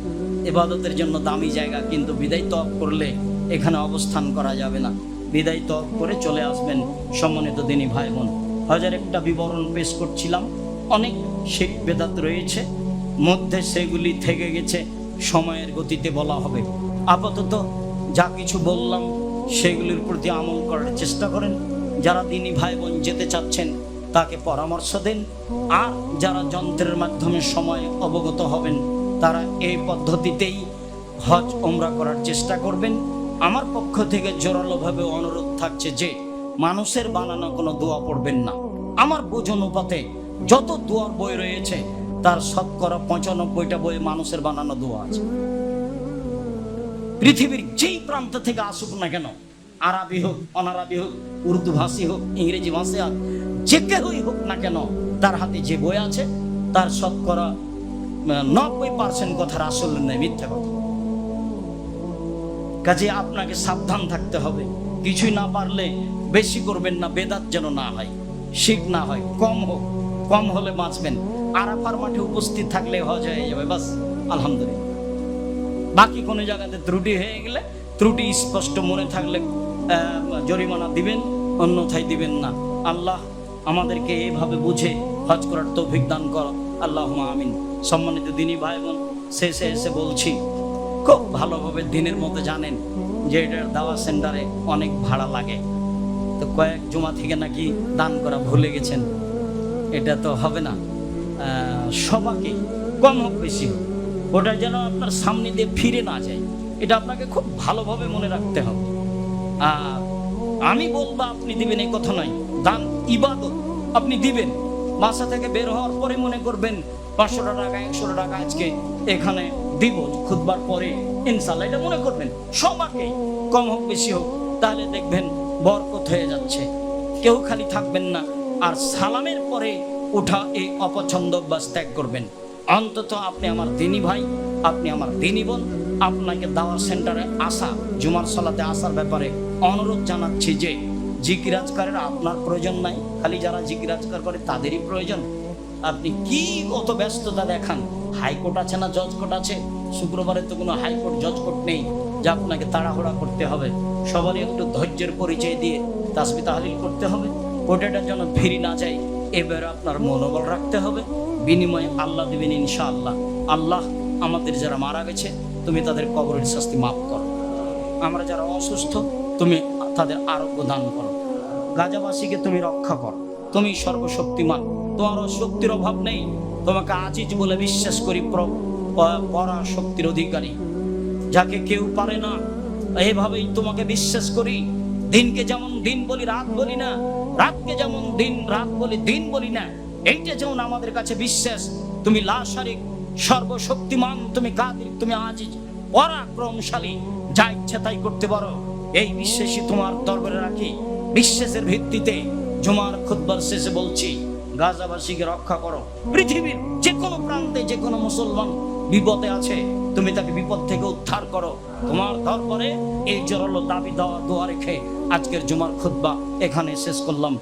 ইবাদতের জন্য দামি জায়গা, কিন্তু বিদায় তওয়াফ করলে এখানে অবস্থান করা যাবে না। বিদায় তওয়াফ করে চলে আসবেন। সম্মানিত দিনী ভাই বোন, হজের একটা বিবরণ পেশ করছিলাম। অনেক শিরক বেদাত রয়েছে, মধ্যে সেগুলি থেকে গেছে, সময়ের গতিতে বলা হবে। আপাতত যা কিছু বললাম সেগুলির প্রতি আমল করার চেষ্টা করেন। যারা দিনী ভাই বোন যেতে চাচ্ছেন তাকে পরামর্শ দেন, আর যারা যন্ত্রের মাধ্যমে সময় অবগত হবেন তারা এই পদ্ধতিতেই হজ ওমরা করার চেষ্টা করবেন। আমার পক্ষ থেকে জোরালোভাবে অনুরোধ থাকছে যে মানুষের বানানো কোনো দোয়া পড়বেন না। আমার বোঝ অনুপাতে যত দোয়ার বই রয়েছে তার শতকরা 95টা বই মানুষের বানানো দোয়া আছে। পৃথিবীর যেই প্রান্ত থেকে আসুক না কেন, আরবি হোক, অনারবি হোক, উর্দু ভাষী হোক, ইংরেজি ভাষী হোক, যে কেউই হোক না কেন, তার হাতে যে বই আছে তার শতকরা 90% কথার আসল নেই, মিথ্যা কথা। কাজে আপনাকে সাবধান থাকতে হবে। কিছুই না পারলে বেশি করবেন না, বেদাত যেন না হয়, শিরক না হয়। কম হোক, কম হলে বাঁচবেন। আরাফার মাঠে উপস্থিত থাকলে হজ হয়ে যাবে, বাস আলহামদুলিল্লাহ। বাকি কোনো জায়গাতে ত্রুটি হয়ে গেলে, ত্রুটি স্পষ্ট মনে থাকলে জরিমানা দিবেন, অন্যথায় দিবেন না। আল্লাহ আমাদেরকে এভাবে বুঝে হজ করার তৌফিক দান করো, আল্লাহুম্মা আমিন। সম্মানিত দিনী ভাই বোন, শেষে এসে বলছি, খুব ভালোভাবে দিনের মতো জানেন যে এটার দাওয়া সেন্টারে অনেক ভাড়া লাগে। তো কয়েক জমা থেকে নাকি দান করা ভুলে গেছেন, এটা তো হবে না। সবাইকে কম হোক বেশি হোক, ওটা যেন আপনার সামনে দিয়ে ফিরে না যায়, এটা আপনাকে খুব ভালোভাবে মনে রাখতে হবে। আর আমি বলবো আপনি দিবেন এই কথা নয়, দান ইবাদত, আপনি দিবেন। বাসা থেকে বের হওয়ার পরে মনে করবেন 500 টাকা 100 টাকা আজকে এখানে দিব খুতবার পরে ইনশাআল্লাহ, এটা মনে করবেন। সবাইকে কম হোক বেশি হোক, তাহলে দেখবেন বরকত হয়ে যাচ্ছে, কেউ খালি থাকবেন না। আর সালামের পরে উঠা এই অপছন্দ বাস ত্যাগ করবেন। অন্তত আপনি আমার দিনী ভাই, আপনি আমার দিনী বোন, আপনাকে দাওয়া সেন্টারে আসা, জুমার সালাতে আসার ব্যাপারে অনুরোধ জানাচ্ছি যে জিকির আজকারের আপনার প্রয়োজন নাই, খালি যারা জিকির আজকার করে তাদেরই প্রয়োজন। আপনি কি অত ব্যস্ততা দেখান? হাইকোর্ট আছে না জজ কোর্ট আছে? শুক্রবারে তো কোনো হাইকোর্ট জজ কোর্ট নেই যে আপনাকে তাড়াহুড়া করতে হবে। সবারই একটু ধৈর্যের পরিচয় দিয়ে তাসবিহ তাহলিল করতে হবে, কোর্টেটার জন্য ফিরি না যায় এবারে আপনার মনোবল রাখতে হবে। বিনিময়ে আল্লাহ দিবেন ইনশাআল্লাহ। আল্লাহ আমাদের যারা মারা গেছে তুমি তাদের কবরের শাস্তি মাফ করো, আমরা যারা অসুস্থ তুমি তাদের আরোগ্য দান করো, গাজাবাসীকে তুমি রক্ষা করো, তুমি সর্বশক্তিমান, তোমার শক্তির অভাব নেই, তোমাকে আজিজ বলে বিশ্বাস করি, পরা শক্তির অধিকারী, যাকে কেউ পারে না, এইভাবেই তোমাকে বিশ্বাস করি। দিনকে যেমন দিন বলি রাত বলি না, রাতকে যেমন দিন রাত বলি দিন বলি না, এইটা যেমন আমাদের কাছে বিশ্বাস। তুমি লা শারিক, সর্বশক্তিমান, তুমি কাদির, তুমি আজিজ, পরাক্রমশালী, যা ইচ্ছা তাই করতে পারো, এই বিশ্বাসই তোমার দরবারে রাখি। বিশ্বাসের ভিত্তিতে জুমার খুতবার শেষে বলছি, গাজাবাসীকে রক্ষা করো। পৃথিবীর যে কোনো প্রান্তে যে কোনো মুসলমান বিপদে আছে, তুমি তাকে বিপদ থেকে উদ্ধার করো। তোমার দরবারে এই জোরালো দাবি দেওয়া দোয়া রেখে আজকের জুমার খুতবা এখানে শেষ করলাম।